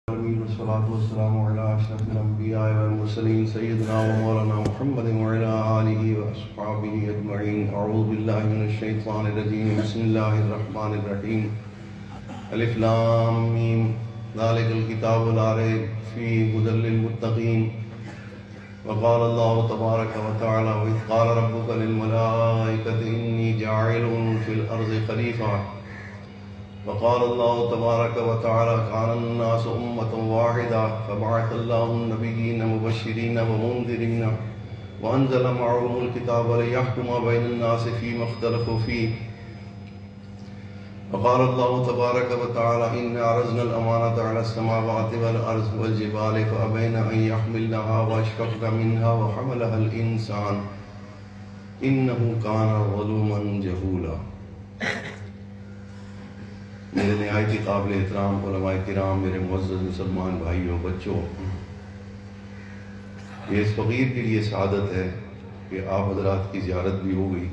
والصلاة والسلام على أشرف الأنبياء والمرسلين سيدنا ومولانا محمد وعلى آله وأصحابه أجمعين. أعوذ بالله من الشيطان الرجيم. بسم الله الرحمن الرحيم. ألف لام ميم ذلك الكتاب لا ريب فيه هدى للمتقين. وقال الله تبارك وتعالى وإذ قال ربك للملائكة إني جاعل في الأرض خليفة. وقال الله تبارك وتعالى كان الناس أمة واحدة فبعث الله النبيين مبشرين ومنذرين وأنزل معهم الكتاب ليحكم بين الناس فيما اختلفوا فيه. وقال الله تبارك وتعالى إنا عرضنا الأمانة على السماوات والأرض والجبال فأبين أن يحملنها وأشفقن منها وحملها الإنسان إنه كان ظلوما جهولا. میرے نہایت ہی قابل احترام علماء کرام، میرے معزز مسلمان بھائیوں، بچوں، یہ اس فقیر کے لیے سعادت ہے کہ آپ حضرات کی زیارت بھی ہو گئی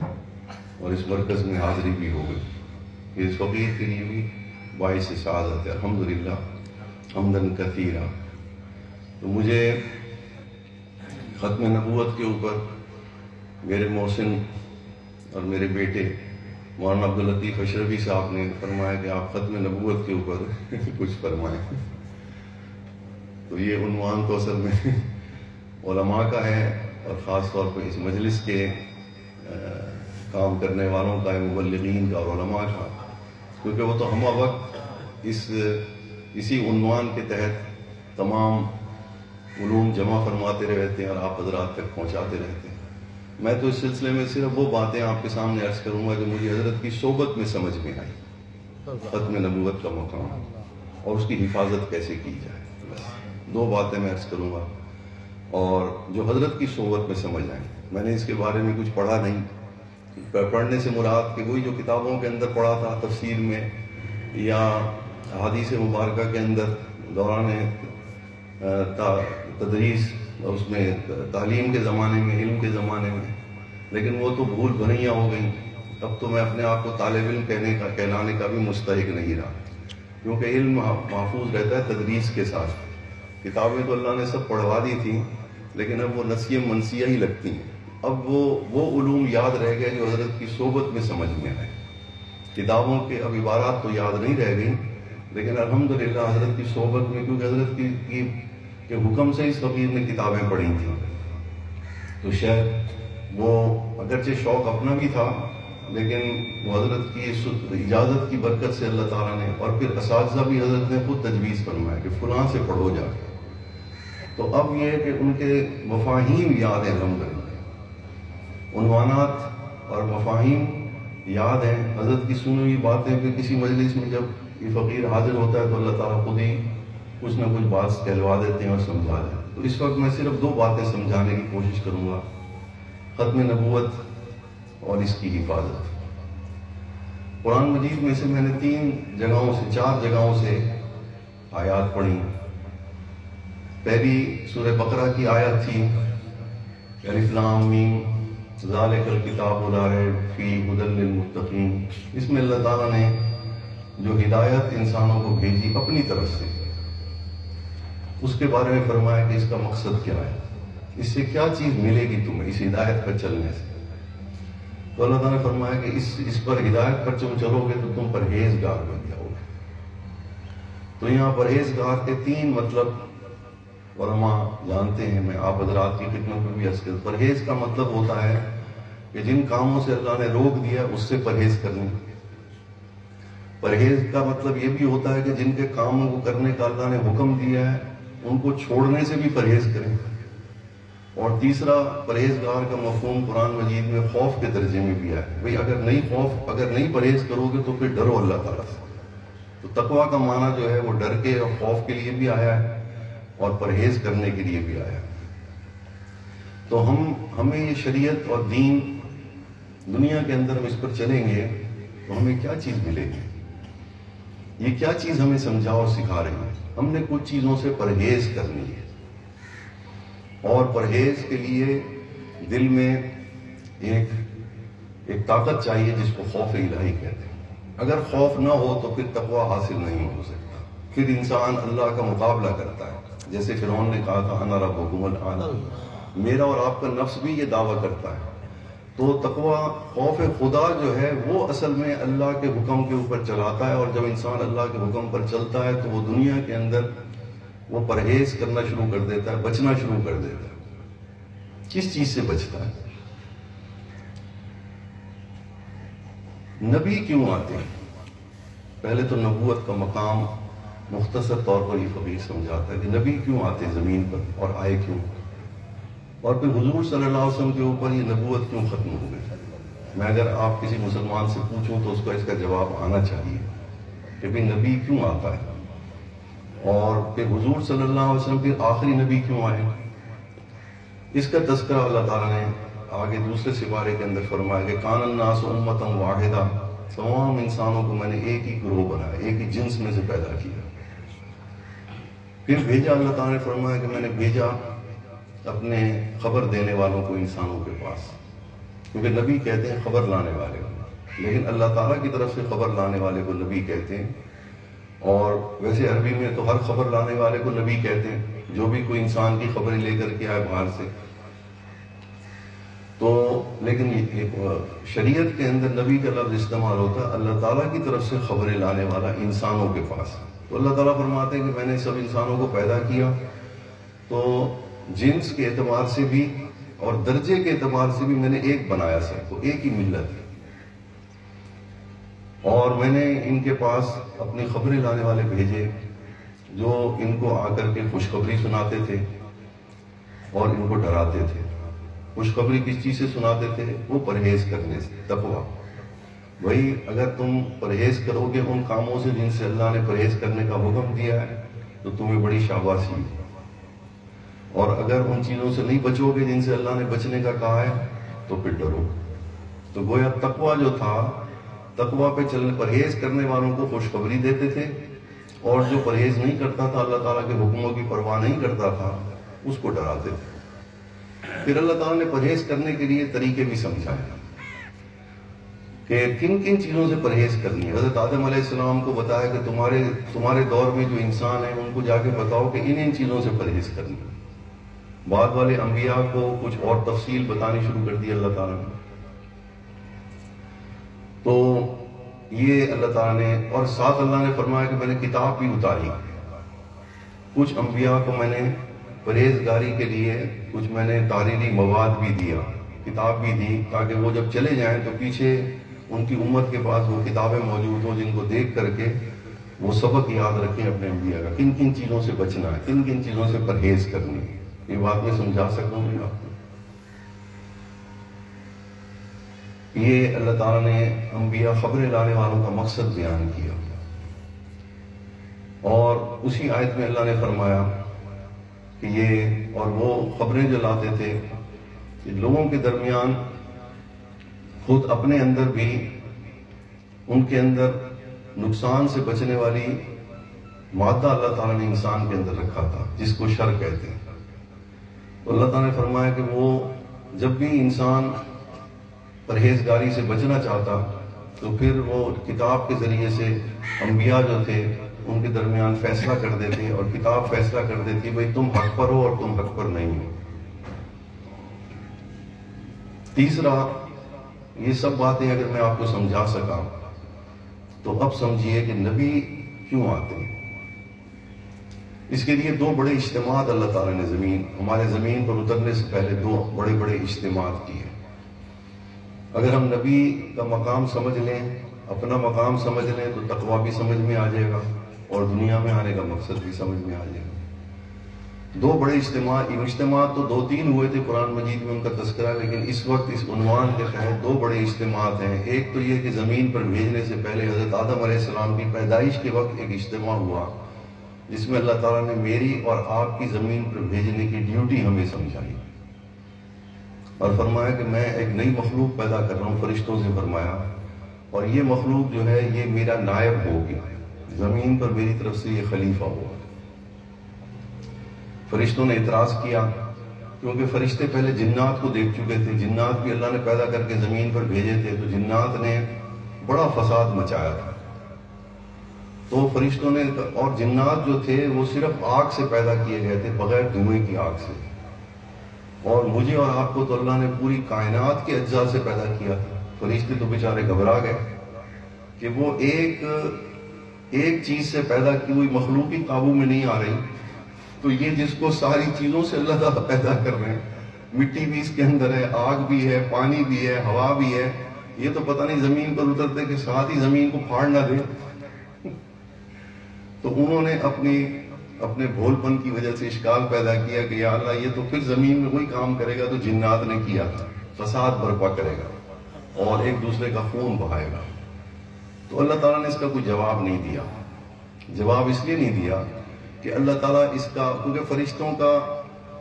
اور اس مرکز میں حاضری بھی ہو گئی. یہ اس فقیر کے لیے بھی باعث سعادت ہے. الحمدللہ حمدن کثیرا. تو مجھے ختم نبوت کے اوپر میرے محسن اور میرے بیٹے مولانا عبداللطیف اشرفی صاحب نے فرمایا کہ آپ ختم نبوت کے اوپر کچھ فرمائیں. تو یہ عنوان تو اصل میں علماء کا ہے اور خاص طور پہ اس مجلس کے کام کرنے والوں کا ہے، مبلغین کا اور علماء کا، کیونکہ وہ تو ہم وقت اسی عنوان کے تحت تمام علوم جمع فرماتے رہتے ہیں اور آپ حضرات تک پہنچاتے رہتے ہیں. میں تو اس سلسلے میں صرف وہ باتیں آپ کے سامنے عرض کروں گا جو مجھے حضرت کی صحبت میں سمجھ میں آئی. ختم نبوت کا مقام اور اس کی حفاظت کیسے کی جائے، بس دو باتیں میں عرض کروں گا اور جو حضرت کی صحبت میں سمجھ آئیں. میں نے اس کے بارے میں کچھ پڑھا نہیں. پڑھنے سے مراد کہ وہی جو کتابوں کے اندر پڑھا تھا تفسیر میں یا حدیث مبارکہ کے اندر دوران تدریس اور اس میں تعلیم کے زمانے میں، علم کے زمانے میں، لیکن وہ تو بھول بھنیاں ہو گئیں. اب تو میں اپنے آپ کو طالب علم کہلانے کا بھی مستحق نہیں رہا، کیونکہ علم محفوظ رہتا ہے تدریس کے ساتھ. کتابیں تو اللہ نے سب پڑھوا دی تھیں لیکن اب وہ نسیہ منسیہ ہی لگتی ہیں. اب وہ علوم یاد رہ گئے جو حضرت کی صحبت میں سمجھ میں آئے. کتابوں کے اب عبارات تو یاد نہیں رہ گئیں لیکن الحمدللہ حضرت کی صحبت میں، کیونکہ حضرت کے حکم سے اس فقیر نے کتابیں پڑھی تھیں، تو شاید وہ اگرچہ شوق اپنا بھی تھا لیکن وہ حضرت کی اجازت کی برکت سے اللہ تعالیٰ نے، اور پھر اساتذہ بھی حضرت نے خود تجویز فرمایا کہ فلاں سے پڑھو جا کے. تو اب یہ ہے کہ ان کے مفاہیم یاد ہیں، الحمدللہ عنوانات اور مفاہیم یاد ہیں. حضرت کی سنی ہوئی باتیں کہ کسی مجلس میں جب یہ فقیر حاضر ہوتا ہے تو اللہ تعالیٰ خود ہی کچھ نہ کچھ بات کہلوا دیتے ہیں اور سمجھا دیتے ہیں. تو اس وقت میں صرف دو باتیں سمجھانے کی کوشش کروں گا: ختم نبوت اور اس کی حفاظت. قرآن مجید میں سے میں نے 4 جگہوں سے آیات پڑھی. پہلی سورہ بقرہ کی آیت تھی الف لام میم ذالک الکتاب لا ریب فیہ ھدی للمتقین. اس میں اللہ تعالیٰ نے جو ہدایت انسانوں کو بھیجی اپنی طرف سے، اس کے بارے میں فرمایا کہ اس کا مقصد کیا ہے، اس سے کیا چیز ملے گی تمہیں اس ہدایت پر چلنے سے. تو اللہ تعالیٰ نے فرمایا کہ اس پر ہدایت پر تم چلو گے تو تم پرہیزگار بن جاؤ گے. تو یہاں پرہیزگار کے 3 مطلب علماء جانتے ہیں. میں آپ حضرات کی خدمت میں بھی عرض کرتا ہوں. پرہیز کا مطلب ہوتا ہے کہ جن کاموں سے اللہ نے روک دیا اس سے پرہیز کرنے. پرہیز کا مطلب یہ بھی ہوتا ہے کہ جن کے کاموں کو کرنے کا اللہ نے حکم دیا ہے ان کو چھوڑنے سے بھی پرہیز کریں. اور تیسرا پرہیزگار کا مفہوم قرآن مجید میں خوف کے درجے میں بھی ہے. بھئی اگر نہیں پرہیز کرو گے تو پھر ڈرو اللہ تعالیٰ سے. تو تقویٰ کا معنی جو ہے وہ ڈر کے اور خوف کے لیے بھی آیا ہے اور پرہیز کرنے کے لیے بھی آیا ہے. تو ہمیں یہ شریعت اور دین دنیا کے اندر ہم اس پر چلیں گے تو ہمیں کیا چیز ملے گی، یہ کیا چیز ہمیں سمجھا اور سکھا رہی ہے. ہم نے کچھ چیزوں سے پرہیز کرنی ہے اور پرہیز کے لیے دل میں ایک طاقت چاہیے جس کو خوف الہی کہتے ہیں. اگر خوف نہ ہو تو پھر تقویٰ حاصل نہیں ہو سکتا. پھر انسان اللہ کا مقابلہ کرتا ہے. جیسے فرعون نے کہا تھا انا ربکم الاعلی، میرا اور آپ کا نفس بھی یہ دعویٰ کرتا ہے. تو تقویٰ، خوف خدا جو ہے وہ اصل میں اللہ کے حکم کے اوپر چلاتا ہے، اور جب انسان اللہ کے حکم پر چلتا ہے تو وہ دنیا کے اندر وہ پرہیز کرنا شروع کر دیتا ہے، بچنا شروع کر دیتا ہے. کس چیز سے بچتا ہے؟ نبی کیوں آتے ہیں؟ پہلے تو نبوت کا مقام مختصر طور پر یہ فقیر سمجھاتا ہے کہ نبی کیوں آتے زمین پر اور آئے کیوں، اور پھر حضور صلی اللہ علیہ وسلم کے اوپر یہ نبوت کیوں ختم ہو گئی. میں اگر آپ کسی مسلمان سے پوچھوں تو اس کو اس کا جواب آنا چاہیے کہ بھئی نبی کیوں آتا ہے، اور پھر حضور صلی اللہ علیہ وسلم پھر آخری نبی کیوں آئے. اس کا تذکرہ اللہ تعالیٰ نے آگے دوسرے سپارے کے اندر فرمایا کہ کان الناس امۃ واحدہ، تمام انسانوں کو میں نے ایک ہی گروہ بنایا، ایک ہی جنس میں سے پیدا کیا. پھر بھیجا، اللہ تعالیٰ نے فرمایا کہ میں نے بھیجا اپنے خبر دینے والوں کو انسانوں کے پاس، کیونکہ نبی کہتے ہیں خبر لانے والے کو، لیکن اللہ تعالیٰ کی طرف سے خبر لانے والے کو نبی کہتے ہیں. اور ویسے عربی میں تو ہر خبر لانے والے کو نبی کہتے ہیں، جو بھی کوئی انسان کی خبریں لے کر کے آئے باہر سے. تو لیکن شریعت کے اندر نبی کا لفظ استعمال ہوتا ہے اللہ تعالیٰ کی طرف سے خبریں لانے والا انسانوں کے پاس. تو اللہ تعالیٰ فرماتے ہیں کہ میں نے سب انسانوں کو پیدا کیا، تو جنس کے اعتبار سے بھی اور درجے کے اعتبار سے بھی میں نے ایک بنایا سب کو، ایک ہی ملت ہے. اور میں نے ان کے پاس اپنی خبریں لانے والے بھیجے جو ان کو آ کر کے خوشخبری سناتے تھے اور ان کو ڈراتے تھے. خوشخبری کس چیز سے سناتے تھے؟ وہ پرہیز کرنے سے، تقویٰ. وہی اگر تم پرہیز کرو گے ان کاموں سے جن سے اللہ نے پرہیز کرنے کا حکم دیا ہے تو تمہیں بڑی شاباشی ہے، اور اگر ان چیزوں سے نہیں بچو گے جن سے اللہ نے بچنے کا کہا ہے تو پھر ڈرو. تو گویا تقویٰ جو تھا، تقویٰ پہ پرہیز کرنے والوں کو خوشخبری دیتے تھے، اور جو پرہیز نہیں کرتا تھا، اللہ تعالیٰ کے حکموں کی پرواہ نہیں کرتا تھا، اس کو ڈراتے تھے. پھر اللہ تعالیٰ نے پرہیز کرنے کے لیے طریقے بھی سمجھائے کہ کن کن چیزوں سے پرہیز کرنی ہے. حضرت آدم علیہ السلام کو بتایا کہ تمہارے دور میں جو انسان ہیں ان کو جا کے بتاؤ کہ ان چیزوں سے پرہیز کرنی ہے. بعد والے انبیاء کو کچھ اور تفصیل بتانی شروع کر دی اللہ تعالیٰ نے. تو یہ اللہ تعالیٰ نے، اور ساتھ اللہ نے فرمایا کہ میں نے کتاب بھی اتاری. کچھ انبیاء کو میں نے پرہیزگاری کے لیے کچھ میں نے تحریری مواد بھی دیا، کتاب بھی دی، تاکہ وہ جب چلے جائیں تو پیچھے ان کی امت کے پاس وہ کتابیں موجود ہوں جن کو دیکھ کر کے وہ سبق یاد رکھیں اپنے انبیاء کا، کن کن چیزوں سے بچنا ہے، کن کن چیزوں سے پرہیز کرنی ہے. یہ بات میں سمجھا سکوں گی آپ کو. یہ اللہ تعالیٰ نے انبیاء خبریں لانے والوں کا مقصد بیان کیا، اور اسی آیت میں اللہ نے فرمایا کہ یہ اور وہ خبریں جو لاتے تھے لوگوں کے درمیان خود اپنے اندر بھی ان کے اندر نقصان سے بچنے والی مادہ اللہ تعالیٰ نے انسان کے اندر رکھا تھا جس کو شر کہتے ہیں. تو اللہ تعالیٰ نے فرمایا کہ وہ جب بھی انسان پرہیزگاری سے بچنا چاہتا تو پھر وہ کتاب کے ذریعے سے انبیاء جو تھے ان کے درمیان فیصلہ کر دیتے، اور کتاب فیصلہ کر دیتی بھئی تم حق پر ہو اور تم حق پر نہیں ہو. تیسرا، یہ سب باتیں اگر میں آپ کو سمجھا سکا تو اب سمجھیے کہ نبی کیوں آتے ہیں. اس کے لیے دو بڑے اجتماعات اللہ تعالیٰ نے ہمارے زمین پر اترنے سے پہلے دو بڑے بڑے اجتماعات کیے. اگر ہم نبی کا مقام سمجھ لیں، اپنا مقام سمجھ لیں، تو تقویٰ بھی سمجھ میں آ جائے گا اور دنیا میں آنے کا مقصد بھی سمجھ میں آ جائے گا. دو بڑے اجتماعات تو 2-3 ہوئے تھے قرآن مجید میں ان کا تذکرہ، لیکن اس وقت اس عنوان کے تحت دو بڑے اجتماعات ہیں. ایک تو یہ کہ زمین پر بھیجنے سے پہلے حضرت آدم علیہ السلام کی پیدائش کے وقت ایک اجتماع ہوا جس میں اللہ تعالیٰ نے میری اور آپ کی زمین پر بھیجنے کی ڈیوٹی ہمیں سمجھائی، اور فرمایا کہ میں ایک نئی مخلوق پیدا کر رہا ہوں، فرشتوں سے فرمایا، اور یہ مخلوق جو ہے یہ میرا نائب ہوگی، زمین پر میری طرف سے یہ خلیفہ ہوگا. فرشتوں نے اعتراض کیا کیونکہ فرشتے پہلے جنات کو دیکھ چکے تھے، جنات بھی اللہ نے پیدا کر کے زمین پر بھیجے تھے، تو جنات نے بڑا فساد مچایا تھا. تو فرشتوں نے اور جنات جو تھے وہ صرف آگ سے پیدا کیے گئے تھے، بغیر دھوئیں کی آگ سے، اور مجھے اور آپ کو تو اللہ نے پوری کائنات کے اجزاء سے پیدا کیا. فرشتے تو بیچارے گھبرا گئے کہ وہ ایک چیز سے پیدا کی ہوئی مخلوق ہی قابو میں نہیں آ رہی، تو یہ جس کو ساری چیزوں سے اللہ تعالیٰ پیدا کر رہے ہیں، مٹی بھی اس کے اندر ہے، آگ بھی ہے، پانی بھی ہے، ہوا بھی ہے، یہ تو پتہ نہیں زمین پر اترتے کہ ساتھ ہی زمین کو پھاڑ نہ دے. تو انہوں نے اپنے بھول پن کی وجہ سے اشکال پیدا کیا کہ یا اللہ یہ تو پھر زمین میں وہی کام کرے گا تو جنات نے کیا تھا، فساد برپا کرے گا اور ایک دوسرے کا خون بہائے گا. تو اللہ تعالیٰ نے اس کا کوئی جواب نہیں دیا. جواب اس لیے نہیں دیا کہ اللہ تعالیٰ اس کا، کیونکہ فرشتوں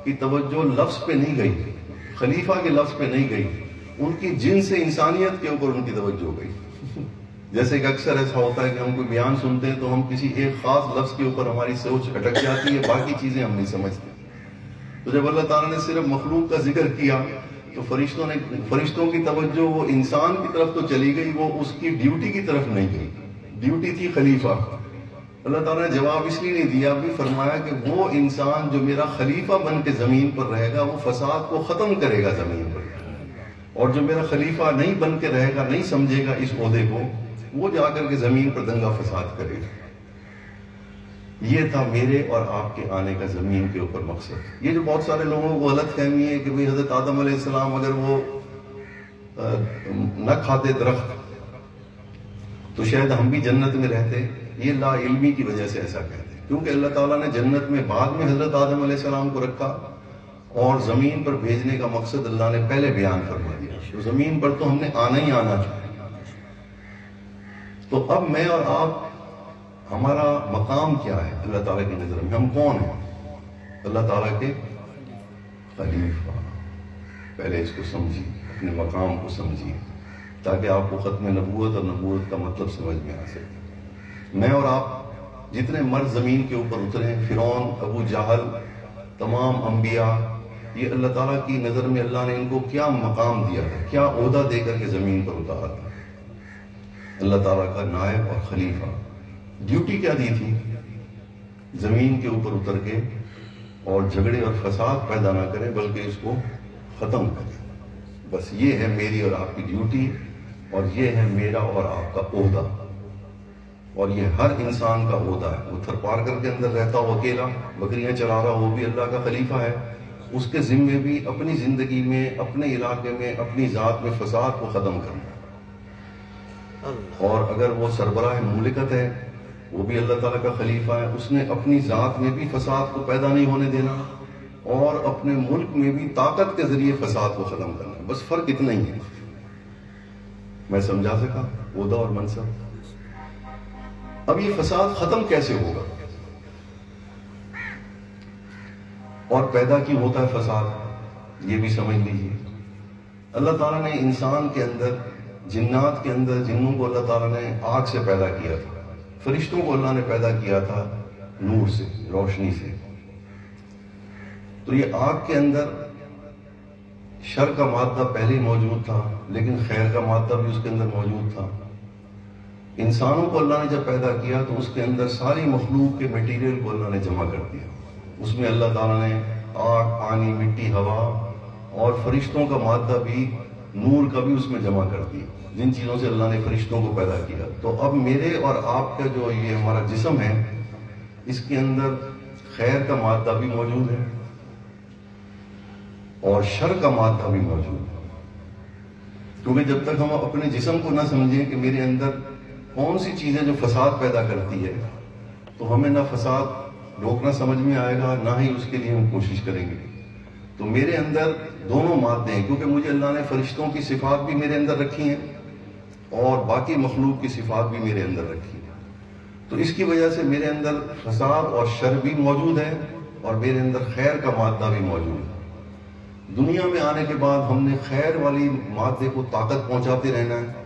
کی توجہ لفظ پہ نہیں گئی، خلیفہ کے لفظ پہ نہیں گئی، ان کی جن سے انسانیت کے اوپر ان کی توجہ گئی. جیسے کہ اکثر ایسا ہوتا ہے کہ ہم کوئی بیان سنتے ہیں تو ہم کسی ایک خاص لفظ کے اوپر ہماری سوچ اٹک جاتی ہے، باقی چیزیں ہم نہیں سمجھتے. تو جب اللہ تعالیٰ نے صرف مخلوق کا ذکر کیا تو فرشتوں کی توجہ وہ انسان کی طرف تو چلی گئی، وہ اس کی ڈیوٹی کی طرف نہیں گئی. ڈیوٹی تھی خلیفہ. اللہ تعالیٰ نے جواب اس لیے نہیں دیا، بھی فرمایا کہ وہ انسان جو میرا خلیفہ بن کے زمین پر رہے گا وہ فساد کو ختم کرے گا زمین پر، اور جو میرا خلیفہ نہیں بن کے رہے گا، نہیں سمجھے گا اس عہدے کو، وہ جا کر کے زمین پر دنگا فساد کرے گا. یہ تھا میرے اور آپ کے آنے کا زمین کے اوپر مقصد. یہ جو بہت سارے لوگوں کو غلط فہمی ہے کہ بھئی حضرت آدم علیہ السلام اگر وہ نہ کھاتے درخت تو شاید ہم بھی جنت میں رہتے. یہ لا علمی کی وجہ سے ایسا کہتے ہیں، کیونکہ اللہ تعالیٰ نے جنت میں بعد میں حضرت آدم علیہ السلام کو رکھا اور زمین پر بھیجنے کا مقصد اللہ نے پہلے بیان فرما دیا. تو زمین پر تو ہم نے آنا ہی آنا تھا. تو اب میں اور آپ، ہمارا مقام کیا ہے اللہ تعالیٰ کی نظر میں؟ ہم کون ہیں؟ اللہ تعالیٰ کے خلیفہ. پہلے اس کو سمجھیے، اپنے مقام کو سمجھیے، تاکہ آپ کو ختم نبوت اور نبوت کا مطلب سمجھ میں آ سکے. میں اور آپ جتنے مرد زمین کے اوپر اترے، فرعون، ابو جہل، تمام انبیاء، یہ اللہ تعالیٰ کی نظر میں اللہ نے ان کو کیا مقام دیا تھا، کیا عہدہ دے کر کے زمین پر اتارا تھا؟ اللہ تعالیٰ کا نائب اور خلیفہ. ڈیوٹی کیا دی تھی؟ زمین کے اوپر اتر کے اور جھگڑے اور فساد پیدا نہ کریں بلکہ اس کو ختم کریں. بس یہ ہے میری اور آپ کی ڈیوٹی، اور یہ ہے میرا اور آپ کا عہدہ، اور یہ ہر انسان کا عہدہ ہے. وہ تھر پار کر کے اندر رہتا ہو اکیلا، بکریاں چلا رہا ہو، وہ بھی اللہ کا خلیفہ ہے. اس کے ذمے بھی اپنی زندگی میں، اپنے علاقے میں، اپنی ذات میں فساد کو ختم کرنا. اور اگر وہ سربراہ مملکت ہے، وہ بھی اللہ تعالیٰ کا خلیفہ ہے، اس نے اپنی ذات میں بھی فساد کو پیدا نہیں ہونے دینا اور اپنے ملک میں بھی طاقت کے ذریعے فساد کو ختم کرنا. بس فرق اتنا ہی ہے. میں سمجھا سکا عہدہ اور منصب. اب یہ فساد ختم کیسے ہوگا اور پیدا کیوں ہوتا ہے فساد، یہ بھی سمجھ لیجیے. اللہ تعالیٰ نے انسان کے اندر، جنات کے اندر، جنوں کو اللہ تعالیٰ نے آگ سے پیدا کیا تھا، فرشتوں کو اللہ نے پیدا کیا تھا نور سے، روشنی سے. تو یہ آگ کے اندر شر کا مادہ پہلے موجود تھا، لیکن خیر کا مادہ بھی اس کے اندر موجود تھا. انسانوں کو اللہ نے جب پیدا کیا تو اس کے اندر ساری مخلوق کے میٹیریل کو اللہ نے جمع کر دیا. اس میں اللہ تعالیٰ نے آگ، پانی، مٹی، ہوا اور فرشتوں کا مادہ بھی، نور کا بھی اس میں جمع کر دیا، جن چیزوں سے اللہ نے فرشتوں کو پیدا کیا. تو اب میرے اور آپ کا جو یہ ہمارا جسم ہے، اس کے اندر خیر کا مادہ بھی موجود ہے اور شر کا مادہ بھی موجود ہے. کیونکہ جب تک ہم اپنے جسم کو نہ سمجھیں کہ میرے اندر کون سی چیزیں جو فساد پیدا کرتی ہے، تو ہمیں نہ فساد روکنا سمجھ میں آئے گا، نہ ہی اس کے لیے ہم کوشش کریں گے. تو میرے اندر دونوں مادے ہیں، کیونکہ مجھے اللہ نے فرشتوں کی صفات بھی میرے اندر رکھی ہیں اور باقی مخلوق کی صفات بھی میرے اندر رکھی ہیں. تو اس کی وجہ سے میرے اندر فساد اور شر بھی موجود ہے اور میرے اندر خیر کا مادہ بھی موجود ہے. دنیا میں آنے کے بعد ہم نے خیر والی مادے کو طاقت پہنچاتے رہنا ہے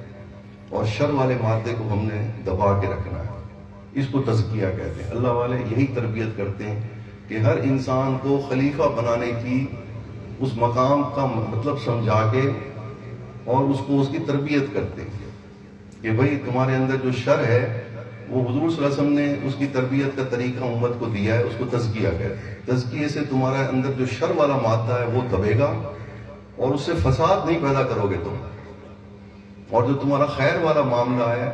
اور شر والے مادے کو ہم نے دبا کے رکھنا ہے. اس کو تزکیہ کہتے ہیں. اللہ والے یہی تربیت کرتے ہیں کہ ہر انسان کو خلیفہ بنانے کی اس مقام کا مطلب سمجھا کے اور اس کو اس کی تربیت کرتے ہیں کہ بھئی تمہارے اندر جو شر ہے وہ حضور صلی اللہ علیہ وسلم نے اس کی تربیت کا طریقہ امت کو دیا ہے، اس کو تزکیہ کہتے ہیں۔ تزکیے سے تمہارے اندر جو شر والا مادہ ہے وہ دبے گا اور اس سے فساد نہیں پیدا کرو گے تم، اور جو تمہارا خیر والا معاملہ ہے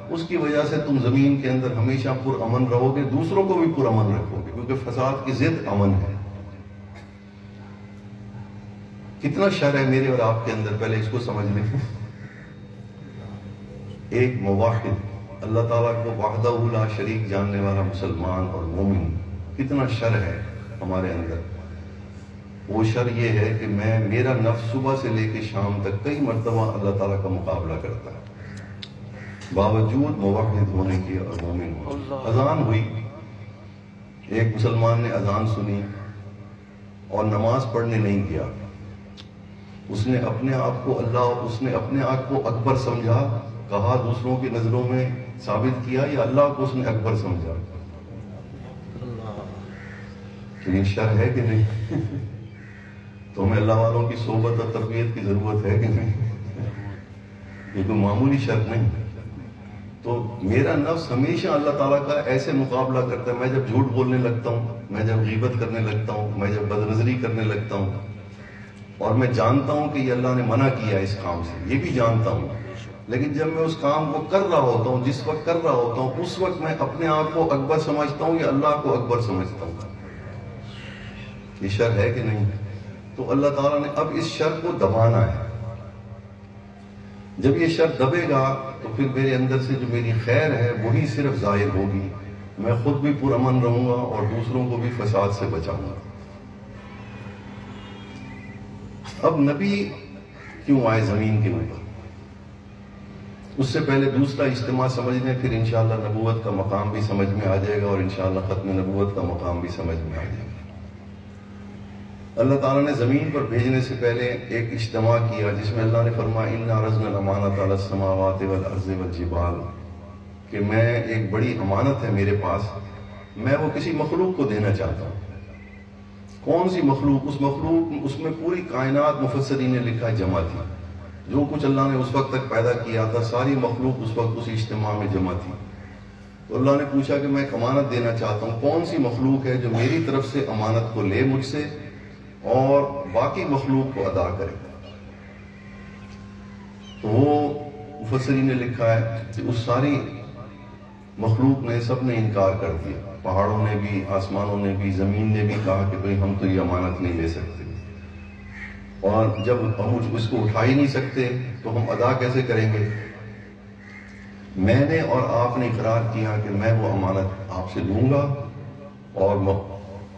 اس کی وجہ سے تم زمین کے اندر ہمیشہ پرامن رہو گے، دوسروں کو بھی پرامن رکھو گے، کیونکہ فساد کی ضد امن ہے۔ کتنا شر ہے میرے اور آپ کے اندر، پہلے اس کو سمجھ لیں۔ ایک موحد، اللہ تعالیٰ کو وحدہ لا شریک جاننے والا مسلمان اور مومن، کتنا شر ہے ہمارے اندر۔ وہ شر یہ ہے کہ میرا نفس صبح سے لے کے شام تک کئی مرتبہ اللہ تعالیٰ کا مقابلہ کرتا ہے، باوجود موحد ہونے کے اور مومن ہونے۔ اذان ہوئی، ایک مسلمان نے اذان سنی اور نماز پڑھنے نہیں گیا، اس نے اپنے آپ کو اس نے اپنے آپ کو اکبر سمجھا، کہا دوسروں کی نظروں میں ثابت کیا، یا اللہ کو اس نے اکبر سمجھا؟ یہ شر ہے کہ نہیں؟ تو ہمیں اللہ والوں کی صحبت اور تربیت کی ضرورت ہے کہ نہیں؟ یہ کوئی معمولی شر نہیں۔ تو میرا نفس ہمیشہ اللہ تعالیٰ کا ایسے مقابلہ کرتا ہے، میں جب جھوٹ بولنے لگتا ہوں، میں جب غیبت کرنے لگتا ہوں، میں جب بدنظری کرنے لگتا ہوں، اور میں جانتا ہوں کہ یہ اللہ نے منع کیا اس کام سے، یہ بھی جانتا ہوں، لیکن جب میں اس کام کو کر رہا ہوتا ہوں، جس وقت کر رہا ہوتا ہوں، اس وقت میں اپنے آپ کو اکبر سمجھتا ہوں یا اللہ کو اکبر سمجھتا ہوں؟ یہ شر ہے کہ نہیں؟ تو اللہ تعالیٰ نے اب اس شر کو دبانا ہے۔ جب یہ شر دبے گا تو پھر میرے اندر سے جو میری خیر ہے وہی صرف ظاہر ہوگی، میں خود بھی پرامن رہوں گا اور دوسروں کو بھی فساد سے بچاؤں گا۔ اب نبی کیوں آئے زمین کے اوپر؟ اس سے پہلے دوسرا اجتماع سمجھ لیں، پھر انشاءاللہ نبوت کا مقام بھی سمجھ میں آ جائے گا، اور انشاءاللہ ختم نبوت کا مقام بھی سمجھ میں آ جائے گا۔ اللہ تعالیٰ نے زمین پر بھیجنے سے پہلے ایک اجتماع کیا جس میں اللہ نے فرمایا اِنَّا عَرَضْنَا الْأَمَانَةَ عَلَى السَّمَاوَاتِ وَالْأَرْضِ وَالْجِبَالِ، کہ میں ایک بڑی امانت ہے میرے پاس، میں وہ کسی مخلوق کو دینا چاہتا ہوں۔ کون سی مخلوق؟ اس میں پوری کائنات مفسرین نے لکھا ہے جمع تھی، جو کچھ اللہ نے اس وقت تک پیدا کیا تھا ساری مخلوق اس وقت اس اجتماع میں جمع تھی۔ تو اللہ نے پوچھا کہ میں ایک امانت دینا چاہتا ہوں، کون سی مخلوق ہے جو میری طرف سے امانت کو لے مجھ سے اور باقی مخلوق کو ادا کرے؟ تو وہ مفسرین نے لکھا ہے کہ اس ساری مخلوق نے سب نے انکار کر دیا، پہاڑوں نے بھی، آسمانوں نے بھی، زمین نے بھی کہا کہ بھئی ہم تو یہ امانت نہیں لے سکتے، اور جب ہم اس کو اٹھا ہی نہیں سکتے تو ہم ادا کیسے کریں گے؟ میں نے اور آپ نے اقرار کیا کہ میں وہ امانت آپ سے لوں گا اور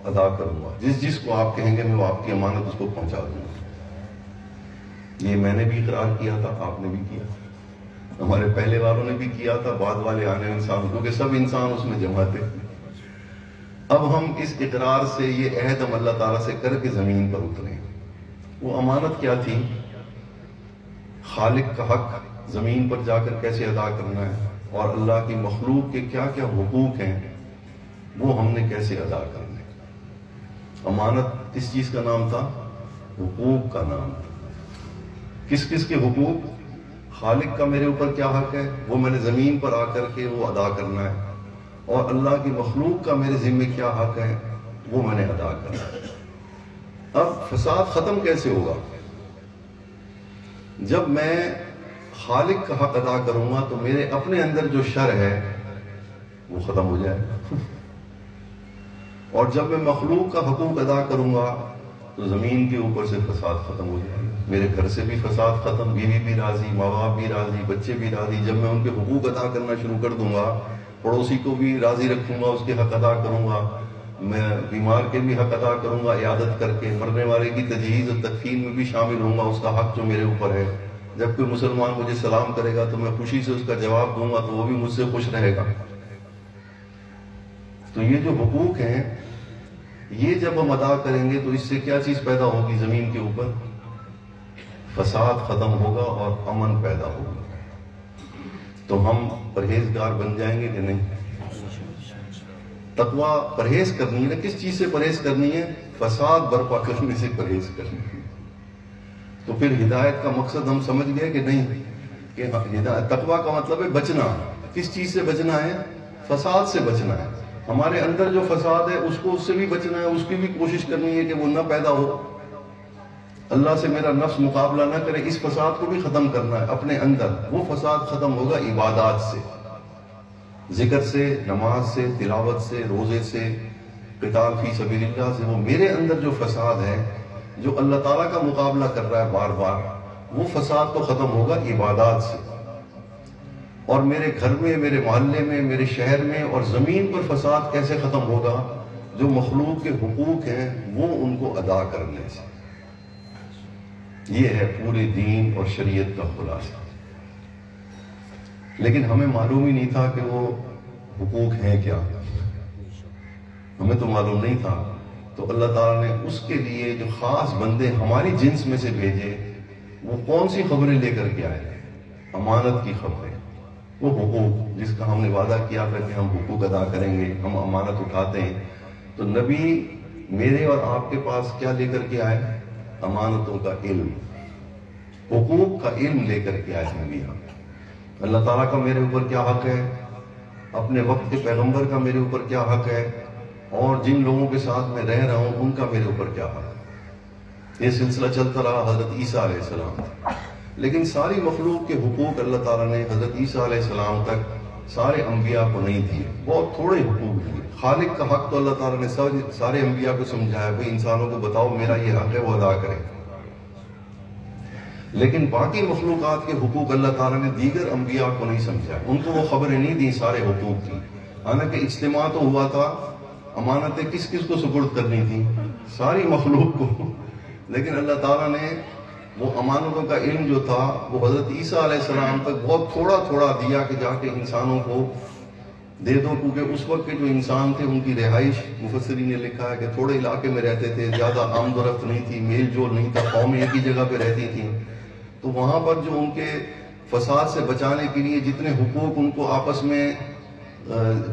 ادا کروں گا، جس کو آپ کہیں گے میں وہ آپ کی امانت اس کو پہنچا دوں گا۔ یہ میں نے بھی اقرار کیا تھا، آپ نے بھی کیا تھا، ہمارے پہلے والوں نے بھی کیا تھا، بعد والے آنے انسان، کیونکہ سب انسان اس میں جمع تھے۔ اب ہم اس اقرار سے یہ عہد ہم اللہ تعالیٰ سے کر کے زمین پر اترے۔ وہ امانت کیا تھی؟ خالق کا حق زمین پر جا کر کیسے ادا کرنا ہے، اور اللہ کی مخلوق کے کیا کیا حقوق ہیں وہ ہم نے کیسے ادا کرنا ہے۔ امانت کس چیز کا نام تھا؟ حقوق کا نام تھا۔ کس کس کے حقوق؟ خالق کا میرے اوپر کیا حق ہے وہ میں نے زمین پر آ کر کے وہ ادا کرنا ہے، اور اللہ کی مخلوق کا میرے ذمہ کیا حق ہے وہ میں نے ادا کرنا ہے۔ اب فساد ختم کیسے ہوگا؟ جب میں خالق کا حق ادا کروں گا تو میرے اپنے اندر جو شر ہے وہ ختم ہو جائے گا، اور جب میں مخلوق کا حقوق ادا کروں گا تو زمین کے اوپر سے فساد ختم ہو جائے گا، میرے گھر سے بھی فساد ختم، بیوی بھی راضی، ماں باپ بھی راضی، بچے بھی راضی۔ جب میں ان کے حقوق ادا کرنا شروع کر دوں گا، پڑوسی کو بھی راضی رکھوں گا، اس کے حق ادا کروں گا، میں بیمار کے بھی حق ادا کروں گا عیادت کر کے، مرنے والے کی تجہیز اور تکفین میں بھی شامل ہوں گا، اس کا حق جو میرے اوپر ہے۔ جب کوئی مسلمان مجھے سلام کرے گا تو میں خوشی سے اس کا جواب دوں گا تو وہ بھی مجھ سے خوش رہے گا۔ تو یہ جو حقوق ہیں یہ جب ہم ادا کریں گے تو اس سے کیا چیز پیدا ہوگی؟ زمین کے اوپر فساد ختم ہوگا اور امن پیدا ہوگا۔ تو ہم پرہیزگار بن جائیں گے کہ نہیں؟ تقویٰ پرہیز کرنی ہے نا، کس چیز سے پرہیز کرنی ہے؟ فساد برپا کرنے سے پرہیز کرنی ہے۔ تو پھر ہدایت کا مقصد ہم سمجھ گئے کہ نہیں؟ کہ تقویٰ کا مطلب ہے بچنا۔ کس چیز سے بچنا ہے؟ فساد سے بچنا ہے. ہمارے اندر جو فساد ہے اس کو اس سے بھی بچنا ہے, اس کی بھی کوشش کرنی ہے کہ وہ نہ پیدا ہو. اللہ سے میرا نفس مقابلہ نہ کرے, اس فساد کو بھی ختم کرنا ہے اپنے اندر. وہ فساد ختم ہوگا عبادات سے, ذکر سے, نماز سے, تلاوت سے, روزے سے, قتال فی سبیل اللہ سے. وہ میرے اندر جو فساد ہے, جو اللہ تعالیٰ کا مقابلہ کر رہا ہے بار بار, وہ فساد تو ختم ہوگا عبادات سے. اور میرے گھر میں, میرے محلے میں, میرے شہر میں اور زمین پر فساد کیسے ختم ہوگا؟ جو مخلوق کے حقوق ہیں وہ ان کو ادا کرنے سے. یہ ہے پورے دین اور شریعت کا خلاصہ. لیکن ہمیں معلوم ہی نہیں تھا کہ وہ حقوق ہیں کیا, ہمیں تو معلوم نہیں تھا. تو اللہ تعالیٰ نے اس کے لیے جو خاص بندے ہماری جنس میں سے بھیجے, وہ کون سی خبریں لے کر کے آئے؟ امانت کی خبریں, وہ حقوق جس کا ہم نے وعدہ کیا تھا کہ ہم حقوق ادا کریں گے, ہم امانت اٹھاتے ہیں. تو نبی میرے اور آپ کے پاس کیا لے کر کے آئے؟ امانتوں کا علم, حقوق کا علم لے کر کے آئے نبی. اللہ تعالیٰ کا میرے اوپر کیا حق ہے, اپنے وقت کے پیغمبر کا میرے اوپر کیا حق ہے, اور جن لوگوں کے ساتھ میں رہ رہا ہوں ان کا میرے اوپر کیا حق ہے. یہ سلسلہ چلتا رہا حضرت عیسیٰ علیہ السلام. لیکن ساری مخلوق کے حقوق اللہ تعالیٰ نے حضرت عیسیٰ علیہ السلام تک سارے انبیاء کو نہیں دیے, بہت تھوڑے حقوق دیے. خالق کا حق تو اللہ تعالیٰ نے سارے انبیاء کو سمجھایا, بھئی انسانوں کو بتاؤ میرا یہ حق ہے, وہ ادا کریں. لیکن باقی مخلوقات کے حقوق اللہ تعالیٰ نے دیگر انبیاء کو نہیں سمجھایا, ان کو وہ خبریں نہیں دی سارے حقوق کی. حالانکہ اجتماع تو ہوا تھا, امانتیں کس کس کو سپرد کرنی تھی؟ ساری مخلوق کو. لیکن اللہ تعالیٰ نے وہ امانتوں کا علم جو تھا وہ حضرت عیسیٰ علیہ السلام تک بہت تھوڑا تھوڑا دیا کہ جا کے انسانوں کو دے دو. کیونکہ اس وقت کے جو انسان تھے ان کی رہائش, مفسرین نے لکھا ہے کہ تھوڑے علاقے میں رہتے تھے, زیادہ آمد و رفت نہیں تھی, میل جول نہیں تھا, قومیں ایک ہی جگہ پہ رہتی تھیں. تو وہاں پر جو ان کے فساد سے بچانے کے لیے جتنے حقوق ان کو آپس میں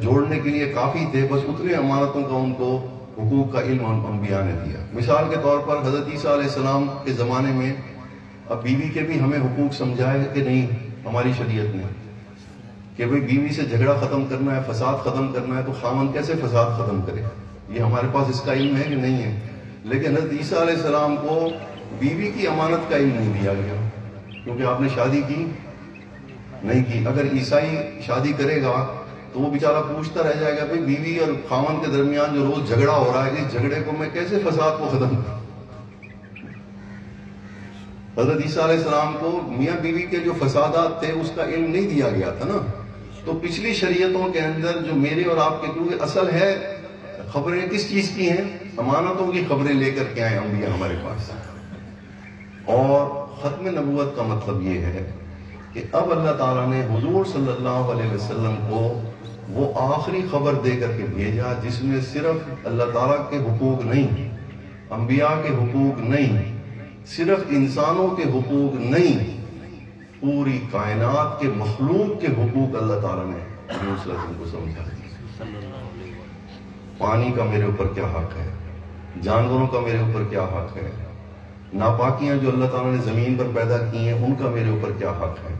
جوڑنے کے لیے کافی تھے, بس اتنے امانتوں کا ان کو حقوق کا علم انبیاء نے دیا. مثال کے طور پر حضرت عیسیٰ علیہ السلام کے زمانے میں اب بیوی کے بھی ہمیں حقوق سمجھائے کہ نہیں ہماری شریعت نے, کہ بھئی بیوی سے جھگڑا ختم کرنا ہے, فساد ختم کرنا ہے, تو خاوند کیسے فساد ختم کرے؟ یہ ہمارے پاس اس کا علم ہے کہ نہیں ہے؟ لیکن حضرت عیسیٰ علیہ السلام کو بیوی کی امانت کا علم نہیں دیا گیا, کیونکہ آپ نے شادی کی نہیں کی. اگر عیسائی شادی کرے گا تو وہ بیچارہ پوچھتا رہ جائے گا, بھئی بیوی اور خاوند کے درمیان جو روز جھگڑا ہو رہا ہے, اس جھگڑے کو میں کیسے فساد کو ختم کروں؟ حضرت عیسیٰ علیہ السلام کو میاں بیوی کے جو فسادات تھے اس کا علم نہیں دیا گیا تھا نا. تو پچھلی شریعتوں کے اندر جو میرے اور آپ کے, کیونکہ اصل ہے خبریں کس چیز کی ہیں؟ امانتوں کی خبریں لے کر کے آئے انبیاء ہمارے پاس. اور ختم نبوت کا مطلب یہ ہے کہ اب اللہ تعالیٰ نے حضور صلی اللہ علیہ وسلم کو وہ آخری خبر دے کر کے بھیجا جس میں صرف اللہ تعالیٰ کے حقوق نہیں, انبیاء کے حقوق نہیں, صرف انسانوں کے حقوق نہیں, پوری کائنات کے مخلوق کے حقوق اللہ تعالیٰ نے حضور صلی اللہ علیہ وسلم کو سمجھا. پانی کا میرے اوپر کیا حق ہے, جانوروں کا میرے اوپر کیا حق ہے, ناپاکیاں جو اللہ تعالیٰ نے زمین پر پیدا کی ہیں ان کا میرے اوپر کیا حق ہے.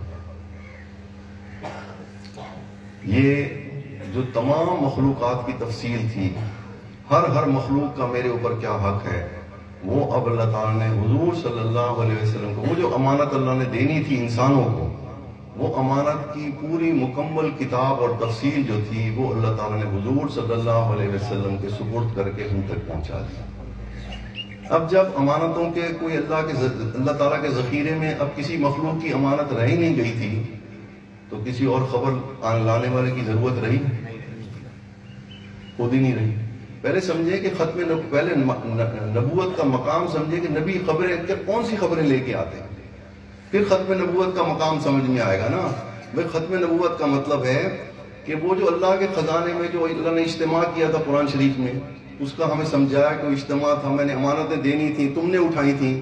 یہ جو تمام مخلوقات کی تفصیل تھی, ہر مخلوق کا میرے اوپر کیا حق ہے, وہ اب اللہ تعالیٰ نے حضور صلی اللہ علیہ وسلم کو, وہ جو امانت اللہ نے دینی تھی انسانوں کو, وہ امانت کی پوری مکمل کتاب اور تفصیل جو تھی وہ اللہ تعالیٰ نے حضور صلی اللہ علیہ وسلم کے سپرد کر کے ہم تک پہنچا دی. اب جب امانتوں کے کوئی اللہ تعالیٰ کے ذخیرے میں اب کسی مخلوق کی امانت رہ ہی نہیں گئی تھی, تو کسی اور خبر لانے والے کی ضرورت رہی خود ہی نہیں رہی. پہلے سمجھے کہ پہلے نبوت کا مقام سمجھے کہ نبی خبریں کون سی خبریں لے کے آتے ہیں, پھر ختم نبوت کا مقام سمجھ میں آئے گا نا. بھائی ختم نبوت کا مطلب ہے کہ وہ جو اللہ کے خزانے میں جو اللہ نے اجتماع کیا تھا قرآن شریف میں, اس کا ہمیں سمجھایا کہ وہ اجتماع تھا, میں نے امانتیں دینی تھیں, تم نے اٹھائی تھیں.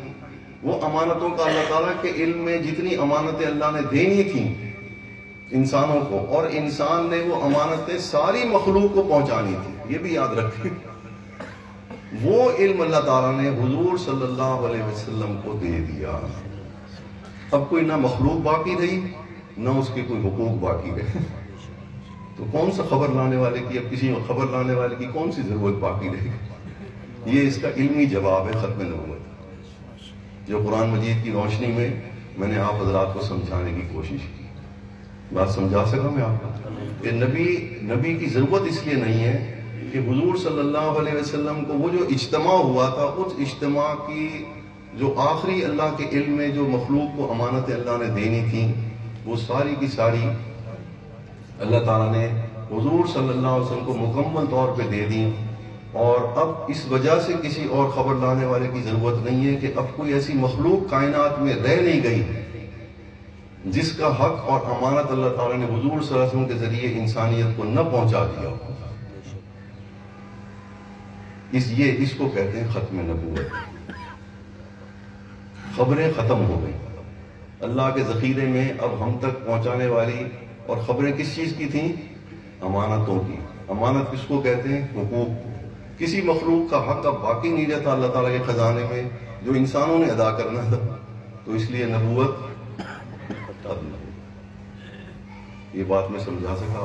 وہ امانتوں کا اللہ تعالیٰ کے علم میں جتنی امانتیں اللہ نے دینی تھیں انسانوں کو, اور انسان نے وہ امانتیں ساری مخلوق کو پہنچانی تھی, یہ بھی یاد رکھیں. وہ علم اللہ تعالیٰ نے حضور صلی اللہ علیہ وسلم کو دے دیا. اب کوئی نہ مخلوق باقی رہی نہ اس کے کوئی حقوق باقی رہے. تو کون سا خبر لانے والے کی، اب کسی خبر لانے والے کی کون سی ضرورت باقی رہے گی؟ یہ اس کا علمی جواب ہے ختم نبوت، جو قرآن مجید کی روشنی میں نے آپ حضرات کو سمجھانے کی کوشش کی۔ بات سمجھا سکا میں آپ کو کہ نبی کی ضرورت اس لیے نہیں ہے کہ حضور صلی اللہ علیہ وسلم کو وہ جو اجتماع ہوا تھا، اس اجتماع کی جو آخری اللہ کے علم میں جو مخلوق کو امانت اللہ نے دینی تھی، وہ ساری کی ساری اللہ تعالیٰ نے حضور صلی اللہ علیہ وسلم کو مکمل طور پہ دے دی، اور اب اس وجہ سے کسی اور خبر لانے والے کی ضرورت نہیں ہے کہ اب کوئی ایسی مخلوق کائنات میں رہ نہیں گئی جس کا حق اور امانت اللہ تعالیٰ نے حضور صلی اللہ علیہ وسلم کے ذریعے انسانیت کو نہ پہنچا دیا ہو۔ اس کو کہتے ہیں ختم نبوت۔ خبریں ختم ہو گئی اللہ کے ذخیرے میں، اب ہم تک پہنچانے والی، اور خبریں کس چیز کی تھیں؟ امانتوں کی۔ امانت کس کو کہتے ہیں؟ حقوق۔ کسی مخلوق کا حق اب باقی نہیں رہتا اللہ تعالیٰ کے خزانے میں جو انسانوں نے ادا کرنا تھا، تو اس لیے نبوت اب یہ بات میں سمجھا سکا۔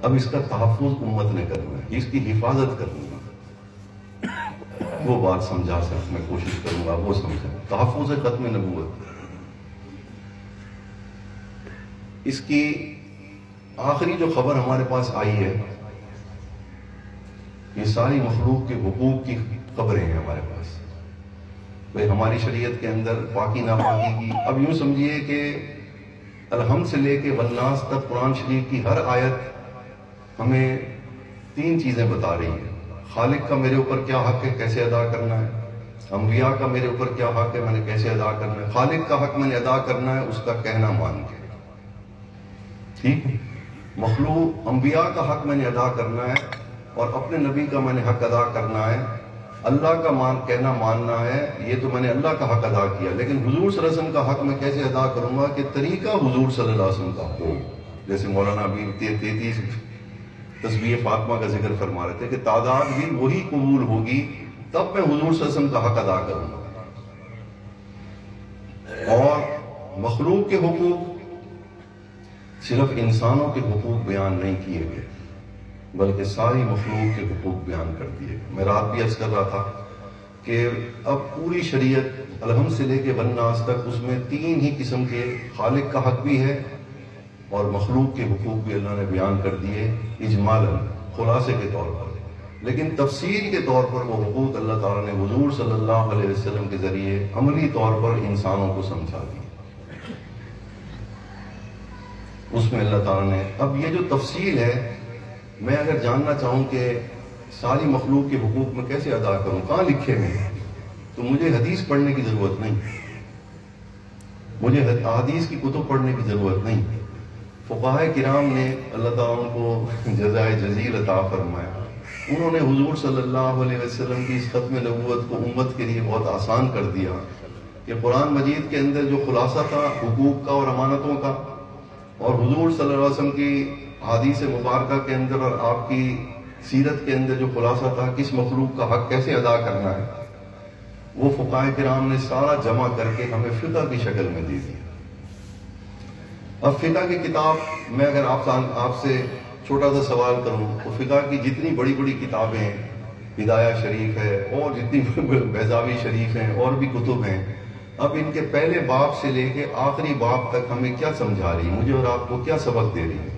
اب اس کا تحفظ امت نے کرنا ہے، اس کی حفاظت کرنی ہے، وہ بات سمجھا سکتا میں کوشش کروں گا وہ سمجھیں۔ تحفظ ختم نبوت، اس کی آخری جو خبر ہمارے پاس آئی ہے، یہ ساری مخلوق کے حقوق کی خبریں ہیں ہمارے پاس۔ بھئی ہماری شریعت کے اندر پاکی ناپاکی کی، اب یوں سمجھیے کہ الحمد سے لے کے والناس تک قرآن شریف کی ہر آیت ہمیں 3 چیزیں بتا رہی ہے۔ خالق کا میرے اوپر کیا حق ہے، کیسے ادا کرنا ہے۔ انبیاء کا میرے اوپر کیا حق ہے، میں نے کیسے ادا کرنا ہے۔ خالق کا حق میں نے ادا کرنا ہے، اس کا کہنا مان کے، ٹھیک ہے۔ مخلوق انبیاء کا حق میں نے ادا کرنا ہے، اور اپنے نبی کا میں نے حق ادا کرنا ہے۔ اللہ کا کہنا ماننا ہے، یہ تو میں نے اللہ کا حق ادا کیا، لیکن حضور صلی اللہ علیہ وسلم کا حق میں کیسے ادا کروں گا کہ طریقہ حضور صلی اللہ علیہ وسلم کا ہو۔ جیسے مولانا ابھی 33 تسبیح فاطمہ کا ذکر فرما رہے تھے کہ تعداد بھی وہی قبول ہوگی تب میں حضور صلی اللہ علیہ وسلم کا حق ادا کروں گا۔ اور مخلوق کے حقوق صرف انسانوں کے حقوق بیان نہیں کیے گئے، بلکہ ساری مخلوق کے حقوق بیان کر دیے گئے۔ میں رات بھی عرض کر رہا تھا کہ اب پوری شریعت الحمد سے لے کے والناس تک، اس میں 3 ہی قسم کے خالق کا حق بھی ہے اور مخلوق کے حقوق بھی اللہ نے بیان کر دیے اجمالاً، خلاصے کے طور پر۔ لیکن تفصیل کے طور پر وہ حقوق اللہ تعالیٰ نے حضور صلی اللہ علیہ وسلم کے ذریعے عملی طور پر انسانوں کو سمجھا دی۔ اس میں اللہ تعالیٰ نے، اب یہ جو تفصیل ہے، میں اگر جاننا چاہوں کہ ساری مخلوق کے حقوق میں کیسے ادا کروں، کہاں لکھے ہیں، تو مجھے حدیث پڑھنے کی ضرورت نہیں، مجھے حدیث کی کتب پڑھنے کی ضرورت نہیں۔ فقہاء کرام نے اللہ تعالیٰ ان کو جزائے جزیل عطا فرمایا، انہوں نے حضور صلی اللہ علیہ وسلم کی اس ختم نبوت کو امت کے لیے بہت آسان کر دیا کہ قرآن مجید کے اندر جو خلاصہ تھا حقوق کا اور امانتوں کا، اور حضور صلی اللہ علیہ وسلم کی حدیث مبارکہ کے اندر اور آپ کی سیرت کے اندر جو خلاصہ تھا کس مخلوق کا حق کیسے ادا کرنا ہے، وہ فقہاء کرام نے سارا جمع کر کے ہمیں فقہ کی شکل میں دے دیا۔ اب فقہ کی کتاب میں اگر آپ سے چھوٹا سا سوال کروں تو فقہ کی جتنی بڑی بڑی کتابیں ہیں، ہدایہ شریف ہے اور جتنی بیضاوی شریف ہیں اور بھی کتب ہیں، اب ان کے پہلے باب سے لے کے آخری باب تک ہمیں کیا سمجھا رہی ہے، مجھے اور آپ کو کیا سبق دے رہی ہے؟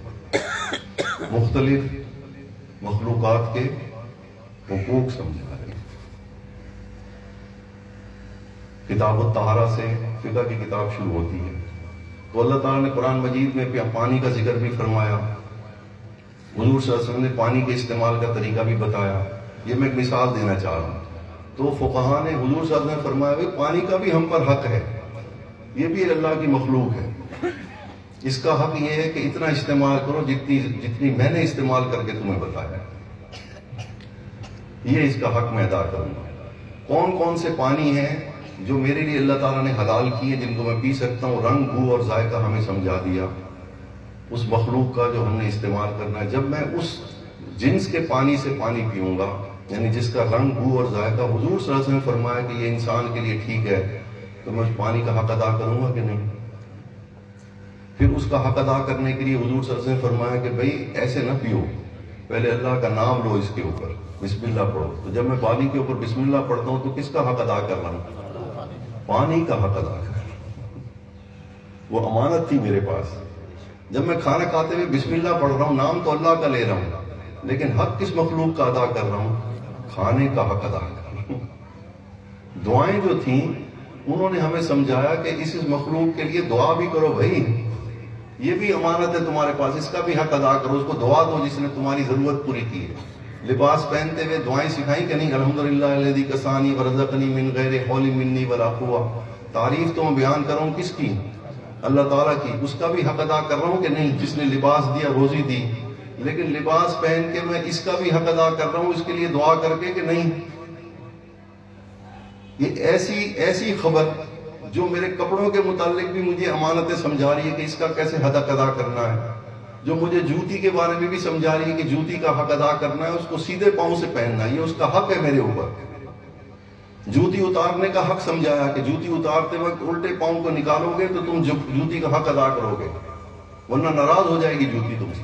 مختلف مخلوقات کے حقوق سمجھا رہی ہے۔ کتاب الطہارہ سے فقہ کی کتاب شروع ہوتی ہے، تو اللہ تعالیٰ نے قرآن مجید میں پانی کا ذکر بھی فرمایا، حضور صلی اللہ علیہ وسلم نے پانی کے استعمال کا طریقہ بھی بتایا۔ یہ میں ایک مثال دینا چاہ رہا ہوں، تو فقہاء نے حضور صلی اللہ علیہ وسلم نے فرمایا کہ پانی کا بھی ہم پر حق ہے، یہ بھی اللہ کی مخلوق ہے، اس کا حق یہ ہے کہ اتنا استعمال کرو جتنی میں نے استعمال کر کے تمہیں بتایا، یہ اس کا حق میں ادا کروں گا۔ کون کون سے پانی ہیں جو میرے لیے اللہ تعالیٰ نے حلال کیے جن کو میں پی سکتا ہوں، رنگ بو اور ذائقہ ہمیں سمجھا دیا اس مخلوق کا جو ہم نے استعمال کرنا ہے۔ جب میں اس جنس کے پانی سے پانی پیوں گا، یعنی جس کا رنگ بو اور ذائقہ حضور صلی اللہ علیہ وسلم نے فرمایا کہ یہ انسان کے لیے ٹھیک ہے، تو میں اس پانی کا حق ادا کروں گا کہ نہیں؟ پھر اس کا حق ادا کرنے کے لیے حضور صلی اللہ علیہ وسلم نے فرمایا کہ بھائی ایسے نہ پیو، پہلے اللہ کا نام لو اس کے اوپر، بسم اللہ پڑھو۔ تو جب میں پانی کے اوپر بسم اللہ پڑھتا ہوں تو کس کا حق ادا کر رہا ہوں؟ پانی کا حق ادا کر رہا ہوں، وہ امانت تھی میرے پاس۔ جب میں کھانا کھاتے ہوئے بسم اللہ پڑھ رہا ہوں، نام تو اللہ کا لے رہا ہوں، لیکن حق کس مخلوق کا ادا کر رہا ہوں؟ کھانے کا حق ادا کر رہا ہوں۔ دعائیں جو تھیں انہوں نے ہمیں سمجھایا کہ اس مخلوق کے لیے دعا بھی کرو بھائی، یہ بھی امانت ہے تمہارے پاس، اس کا بھی حق ادا کرو، اس کو دعا دو جس نے تمہاری ضرورت پوری کی ہے۔ لباس پہنتے ہوئے دعائیں سکھائیں کہ نہیں، الحمدللہ الذی کسانی ورزقنی من غیر حول منی ولا قوہ، تعریف تو میں بیان کر رہا ہوں کس کی؟ اللہ تعالیٰ کی، اس کا بھی حق ادا کر رہا ہوں کہ نہیں، جس نے لباس دیا، روزی دی، لیکن لباس پہن کے میں اس کا بھی حق ادا کر رہا ہوں اس کے لیے دعا کر کے کہ نہیں۔ یہ ایسی خبر جو میرے کپڑوں کے متعلق بھی مجھے امانتیں سمجھا رہی ہے کہ اس کا کیسے حق ادا کرنا ہے، جو مجھے جوتی کے بارے میں بھی سمجھا رہی ہے کہ جوتی کا حق ادا کرنا ہے، اس کو سیدھے پاؤں سے پہننا ہے، یہ اس کا حق ہے میرے اوپر۔ جوتی اتارنے کا حق سمجھایا کہ جوتی اتارتے وقت الٹے پاؤں کو نکالو گے تو تم جوتی کا حق ادا کرو گے، ورنہ ناراض ہو جائے گی جوتی تم سے۔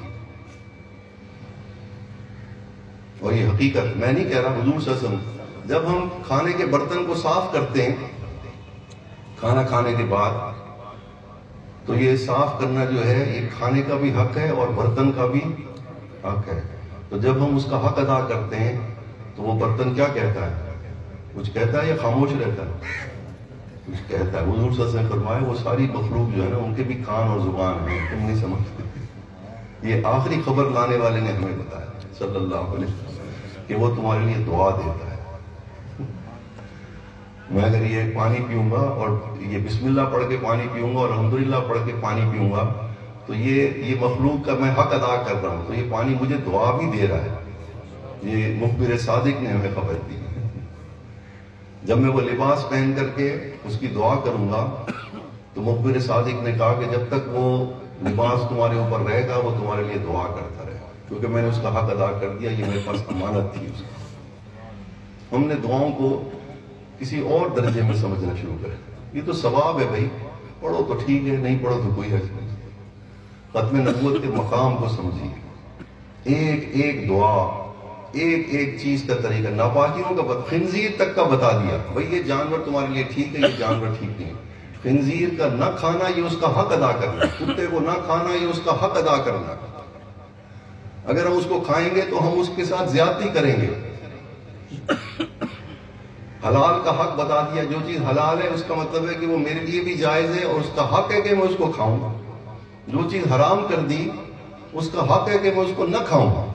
اور یہ حقیقت میں نہیں کہہ رہا، حضور صلی اللہ علیہ وسلم جب ہم کھانے کے برتن کو صاف کرتے ہیں کھانا کھانے کے بعد، تو یہ صاف کرنا جو ہے یہ کھانے کا بھی حق ہے اور برتن کا بھی حق ہے۔ تو جب ہم اس کا حق ادا کرتے ہیں تو وہ برتن کیا کہتا ہے؟ کچھ کہتا ہے یا خاموش رہتا ہے؟ کچھ کہتا ہے۔ حضور صلی اللہ علیہ وسلم نے فرمایا وہ ساری مخلوق جو ہے نا ان کے بھی کان اور زبان ہیں، تم نہیں سمجھتے۔ یہ آخری خبر لانے والے نے ہمیں بتایا صلی اللہ علیہ وسلم کہ وہ تمہارے لیے دعا دیتا ہے۔ میں اگر یہ پانی پیوں گا اور یہ بسم اللہ پڑھ کے پانی پیوں گا اور الحمدللہ پڑھ کے پانی پیوں گا تو یہ مخلوق کا میں حق ادا کر رہا ہوں، تو یہ پانی مجھے دعا بھی دے رہا ہے۔ یہ مخبر صادق نے ہمیں خبر دی۔ جب میں وہ لباس پہن کر کے اس کی دعا کروں گا تو مخبر صادق نے کہا کہ جب تک وہ لباس تمہارے اوپر رہے گا وہ تمہارے لیے دعا کرتا رہے گا، کیونکہ میں نے اس کا حق ادا کر دیا، یہ میرے پاس امانت تھی اس کی۔ ہم نے دعاؤں کو کسی اور درجے میں سمجھنا شروع کریں۔ یہ تو ثواب ہے بھائی، پڑھو تو ٹھیک ہے، نہیں پڑھو تو کوئی حرج نہیں۔ ختم نبوت کے مقام کو سمجھیے، ایک ایک دعا، ایک ایک چیز کا طریقہ، ناپاکیوں کا خنزیر تک کا بتا دیا، بھائی یہ جانور تمہارے لیے ٹھیک ہے، یہ جانور ٹھیک نہیں۔ خنزیر کا نہ کھانا یہ اس کا حق ادا کرنا، کتے کو نہ کھانا یہ اس کا حق ادا کرنا۔ اگر ہم اس کو کھائیں گے تو ہم اس کے ساتھ زیادتی کریں گے۔ حلال کا حق بتا دیا، جو چیز حلال ہے اس کا مطلب ہے کہ وہ میرے لیے بھی جائز ہے اور اس کا حق ہے کہ میں اس کو کھاؤں۔ جو چیز حرام کر دی اس کا حق ہے کہ میں اس کو نہ کھاؤں،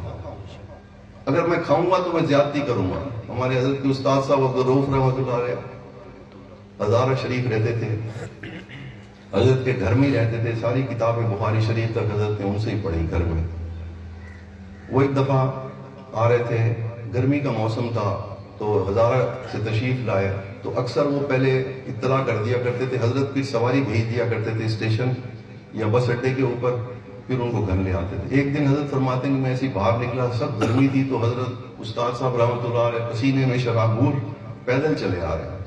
اگر میں کھاؤں گا تو میں زیادتی کروں گا۔ ہمارے حضرت کے استاد صاحب عبدالرؤف رحمۃ اللہ علیہ ہزارہ شریف رہتے تھے، حضرت کے گھر میں رہتے تھے، ساری کتابیں بخاری شریف تک حضرت نے ان سے ہی پڑھی گھر میں۔ وہ ایک دفعہ آ رہے تھے، گرمی کا موسم تھا تو ہزارہ سے تشریف لائے، تو اکثر وہ پہلے اطلاع کر دیا کرتے تھے، حضرت کی سواری بھیج دیا کرتے تھے اسٹیشن یا بس اڈے کے اوپر، پھر ان کو گھر لے آتے تھے۔ ایک دن حضرت فرماتے ہیں کہ میں ایسی باہر نکلا، سب گرمی تھی، تو حضرت استاد صاحب رحمۃ اللہ علیہ پسینے میں شرابور پیدل چلے آ رہے ہیں۔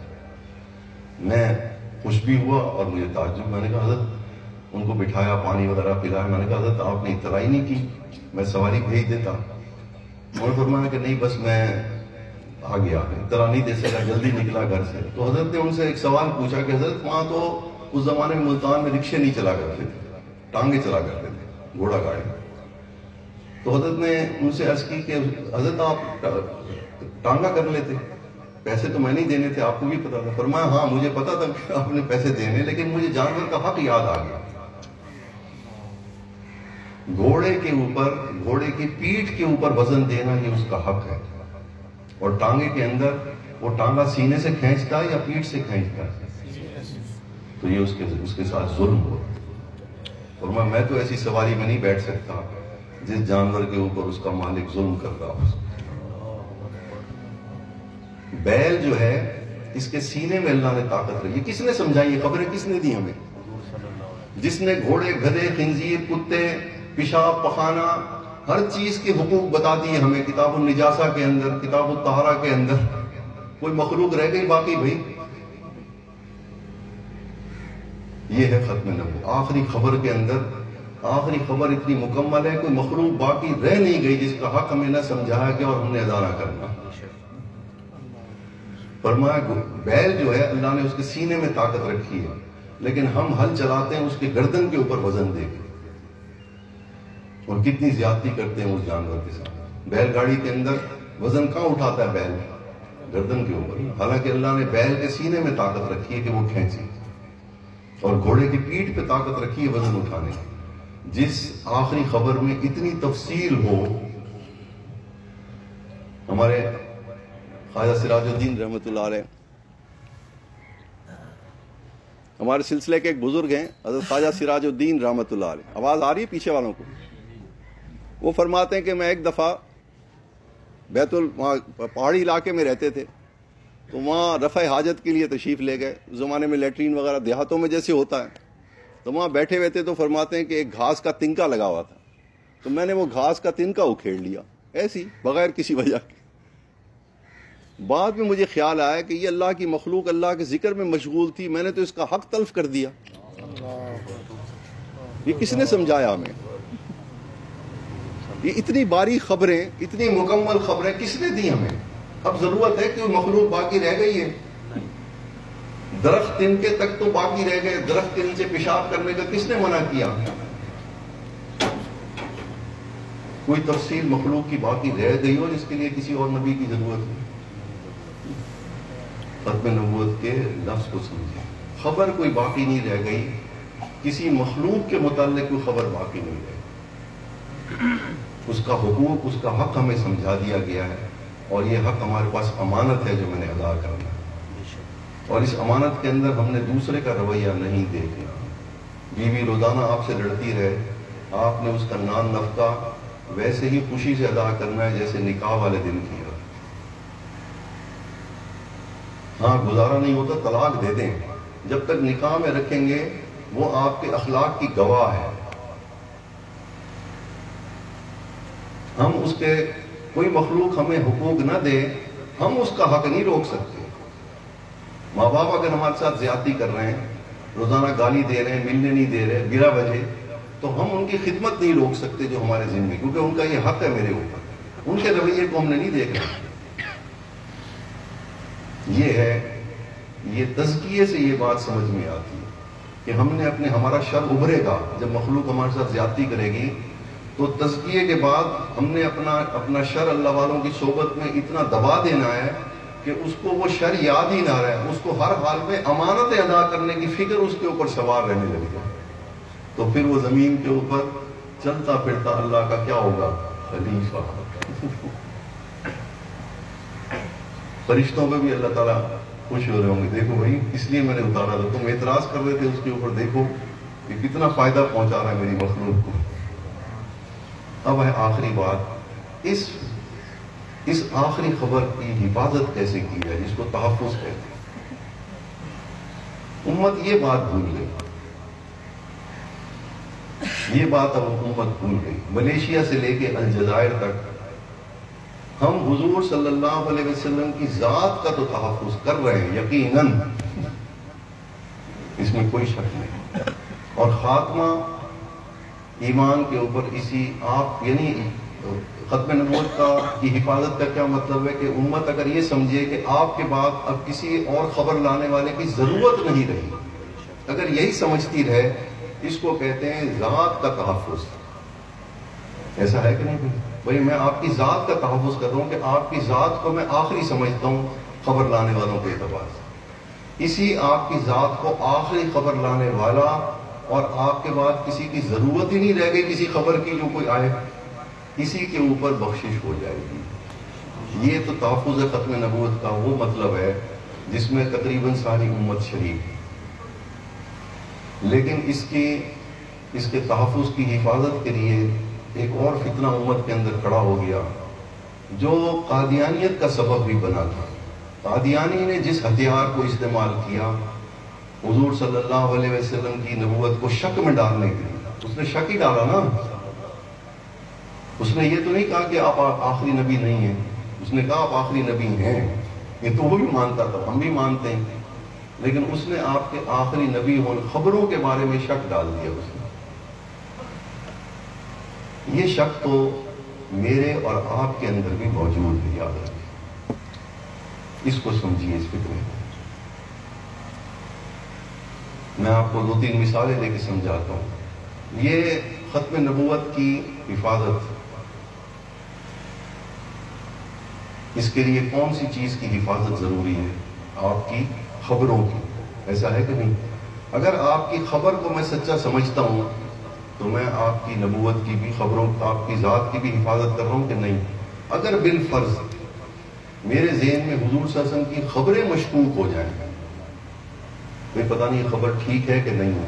میں خوش بھی ہوا اور مجھے تعجب، میں نے کہا حضرت، ان کو بٹھایا، پانی وغیرہ پلایا، میں نے کہا حضرت آپ نے اطلاع ہی نہیں کی، میں سواری بھیج دیتا۔ انہوں نے فرمایا کہ نہیں بس میں آ گیا، اطلاع نہیں دے سکا، جلدی نکلا گھر سے۔ تو حضرت نے ان سے ایک سوال پوچھا کہ حضرت وہاں تو اس زمانے میں ملتان میں رکشے نہیں چلا کرتے تھے، ٹانگے چلا کرتے تھے، گھوڑا گاڑی۔ تو حضرت نے ان سے عرض کی کہ حضرت آپ ٹانگا کر لیتے، پیسے تو میں نہیں دینے تھے، آپ کو بھی پتا تھا۔ فرمایا ہاں مجھے پتا تھا کہ آپ نے پیسے دینے، لیکن مجھے جانور کا حق یاد آ گیا۔ گھوڑے کے اوپر، گھوڑے کی پیٹھ کے اوپر وزن دینا یہ اس کا حق ہے، اور ٹانگے کے اندر وہ ٹانگا سینے سے کھینچتا ہے یا پیٹھ سے کھینچتا ہے، تو یہ اس کے ساتھ ظلم ہو۔ فرمایا میں تو ایسی سواری میں نہیں بیٹھ سکتا جس جانور کے اوپر اس کا مالک ظلم کرتا ہو۔ بیل جو ہے اس کے سینے میں اللہ نے طاقت رکھی، کس نے سمجھائی، یہ خبریں کس نے دی ہمیں؟ جس نے گھوڑے، گدھے، خنزیر، کتے، پیشاب، پخانہ، ہر چیز کے حقوق بتا دیے ہمیں کتاب النجاسہ کے اندر، کتاب الطہارہ کے اندر۔ کوئی مخلوق رہ گئی باقی بھائی؟ یہ ہے ختم نبوت. آخری خبر کے اندر آخری خبر اتنی مکمل ہے، کوئی مخلوق باقی رہ نہیں گئی جس کا حق ہمیں نہ سمجھایا گیا اور ہم نے ادا نہ کرنا. فرمایا بیل جو ہے اللہ نے اس کے سینے میں طاقت رکھی ہے، لیکن ہم ہل چلاتے ہیں اس کے گردن کے اوپر وزن دے کے، اور کتنی زیادتی کرتے ہیں اس جانور کے ساتھ. بیل گاڑی کے اندر وزن کہاں اٹھاتا ہے؟ بیل گردن کے اوپر. حالانکہ اللہ نے بیل کے سینے میں طاقت رکھی ہے کہ وہ کھینچے، اور گھوڑے کی پیٹھ پہ طاقت رکھی ہے وزن اٹھانے کی. جس آخری خبر میں اتنی تفصیل ہو، ہمارے خواجہ سراج الدین رحمۃ اللہ علیہ، ہمارے سلسلے کے ایک بزرگ ہیں حضرت خواجہ سراج الدین رحمۃ اللہ علیہ. آواز آ رہی ہے پیچھے والوں کو؟ وہ فرماتے ہیں کہ میں ایک دفعہ وہاں پہاڑی علاقے میں رہتے تھے، تو وہاں رفع حاجت کے لیے تشریف لے گئے. اس زمانے میں لیٹرین وغیرہ دیہاتوں میں جیسے ہوتا ہے، تو وہاں بیٹھے ہوئے تھے. تو فرماتے ہیں کہ ایک گھاس کا تنکا لگا ہوا تھا، تو میں نے وہ گھاس کا تنکا اکھیڑ لیا ایسی بغیر کسی وجہ کے. بعد میں مجھے خیال آیا کہ یہ اللہ کی مخلوق اللہ کے ذکر میں مشغول تھی، میں نے تو اس کا حق تلف کر دیا. یہ کس نے سمجھایا ہمیں؟ یہ اتنی باریک خبریں، اتنی مکمل خبریں کس نے دی ہمیں؟ اب ضرورت ہے کہ مخلوق باقی رہ گئی ہے. درخت تنکے تک تو باقی رہ گئے، درخت کے نیچے پیشاب کرنے کا کس نے منع کیا؟ کوئی تفصیل مخلوق کی باقی رہ گئی ہو جس کے لیے کسی اور نبی کی ضرورت ہے؟ ختم نبوت کے لفظ کو سمجھیں. خبر کوئی باقی نہیں رہ گئی، کسی مخلوق کے متعلق کوئی خبر باقی نہیں رہ گئی. اس کا حقوق، اس کا حق ہمیں سمجھا دیا گیا ہے، اور یہ حق ہمارے پاس امانت ہے جو میں نے ادا کرنا ہے. اور اس امانت کے اندر ہم نے دوسرے کا رویہ نہیں دیکھنا. بیوی روزانہ آپ سے لڑتی رہے، آپ نے اس کا نان نفقہ ویسے ہی خوشی سے ادا کرنا ہے جیسے نکاح والے دن کیا. ہاں گزارا نہیں ہوتا طلاق دے دیں، جب تک نکاح میں رکھیں گے وہ آپ کے اخلاق کی گواہ ہے. ہم اس کے، کوئی مخلوق ہمیں حقوق نہ دے، ہم اس کا حق نہیں روک سکتے. ماں باپ اگر ہمارے ساتھ زیادتی کر رہے ہیں، روزانہ گالی دے رہے ہیں، ملنے نہیں دے رہے بلا وجہ، تو ہم ان کی خدمت نہیں روک سکتے جو ہمارے ذمہ، کیونکہ ان کا یہ حق ہے میرے اوپر. ان کے رویے کو ہم نے نہیں دیکھ رہے. یہ ہے، یہ تزکیے سے یہ بات سمجھ میں آتی ہے کہ ہم نے ہمارا شر ابھرے گا جب مخلوق ہمارے ساتھ زیادتی کرے گی، تو تزکیے کے بعد ہم نے اپنا شر اللہ والوں کی صحبت میں اتنا دبا دینا ہے کہ اس کو وہ شر یاد ہی نہ رہے، اس کو ہر حال میں امانتیں ادا کرنے کی فکر اس کے اوپر سوار رہنے لگ جائے. تو پھر وہ زمین کے اوپر چلتا پھرتا اللہ کا کیا ہوگا؟ خلیفہ. فرشتوں پہ بھی اللہ تعالیٰ خوش ہو رہے ہوں گے، دیکھو بھائی اس لیے میں نے اتارا تھا، تم اعتراض کر رہے تھے اس کے اوپر، دیکھو کہ کتنا فائدہ پہنچا رہا ہے میری مخلوق کو. اب ہے آخری بات، اس آخری خبر کی حفاظت کیسے کی جائے، جس کو تحفظ کہتے ہیں. امت یہ بات بھول گئی، یہ بات اب امت بھول گئی. ملیشیا سے لے کے الجزائر تک ہم حضور صلی اللہ علیہ وسلم کی ذات کا تو تحفظ کر رہے ہیں یقیناً، اس میں کوئی شک نہیں. اور خاتمہ ایمان کے اوپر اسی آپ، یعنی ختم نبوت کی حفاظت کا کیا مطلب ہے کہ امت اگر یہ سمجھے کہ آپ کے بعد اب کسی اور خبر لانے والے کی ضرورت نہیں رہی، اگر یہی سمجھتی رہے، اس کو کہتے ہیں ذات کا تحفظ. ایسا ہے کہ نہیں بھائی؟ میں آپ کی ذات کا تحفظ کر رہا ہوں کہ آپ کی ذات کو میں آخری سمجھتا ہوں خبر لانے والوں کے اعتبار سے. اسی آپ کی ذات کو آخری خبر لانے والا، اور آپ کے بعد کسی کی ضرورت ہی نہیں رہ گئی کسی خبر کی جو کوئی آئے، اسی کے اوپر بخشش ہو جائے گی. یہ تو تحفظ ختم نبوت کا وہ مطلب ہے جس میں تقریباً ساری امت شریک. لیکن اس کے تحفظ کی حفاظت کے لیے ایک اور فتنہ امت کے اندر کھڑا ہو گیا جو قادیانیت کا سبب بھی بنا تھا. قادیانی نے جس ہتھیار کو استعمال کیا حضور صلی اللہ علیہ وسلم کی نبوت کو شک میں ڈالنے کے لیے، اس نے شک ہی ڈالا نا. اس نے یہ تو نہیں کہا کہ آپ آخری نبی نہیں ہیں، اس نے کہا آپ آخری نبی ہیں. یہ تو وہ بھی مانتا تھا، ہم بھی مانتے ہیں. لیکن اس نے آپ کے آخری نبی ہونے خبروں کے بارے میں شک ڈال دیا اس نے. یہ شک تو میرے اور آپ کے اندر بھی موجود ہے، یاد رکھیں. اس کو سمجھیے، اس فکر میں آپ کو 2-3 مثالیں دے کے سمجھاتا ہوں. یہ ختم نبوت کی حفاظت، اس کے لیے کون سی چیز کی حفاظت ضروری ہے؟ آپ کی خبروں کی. ایسا ہے کہ نہیں؟ اگر آپ کی خبر کو میں سچا سمجھتا ہوں تو میں آپ کی نبوت کی بھی، خبروں، آپ کی ذات کی بھی حفاظت کر رہا ہوں کہ نہیں؟ اگر بالفرض میرے ذہن میں حضور صلی اللہ علیہ وسلم کی خبریں مشکوک ہو جائیں، میں پتہ نہیں یہ خبر ٹھیک ہے کہ نہیں ہے،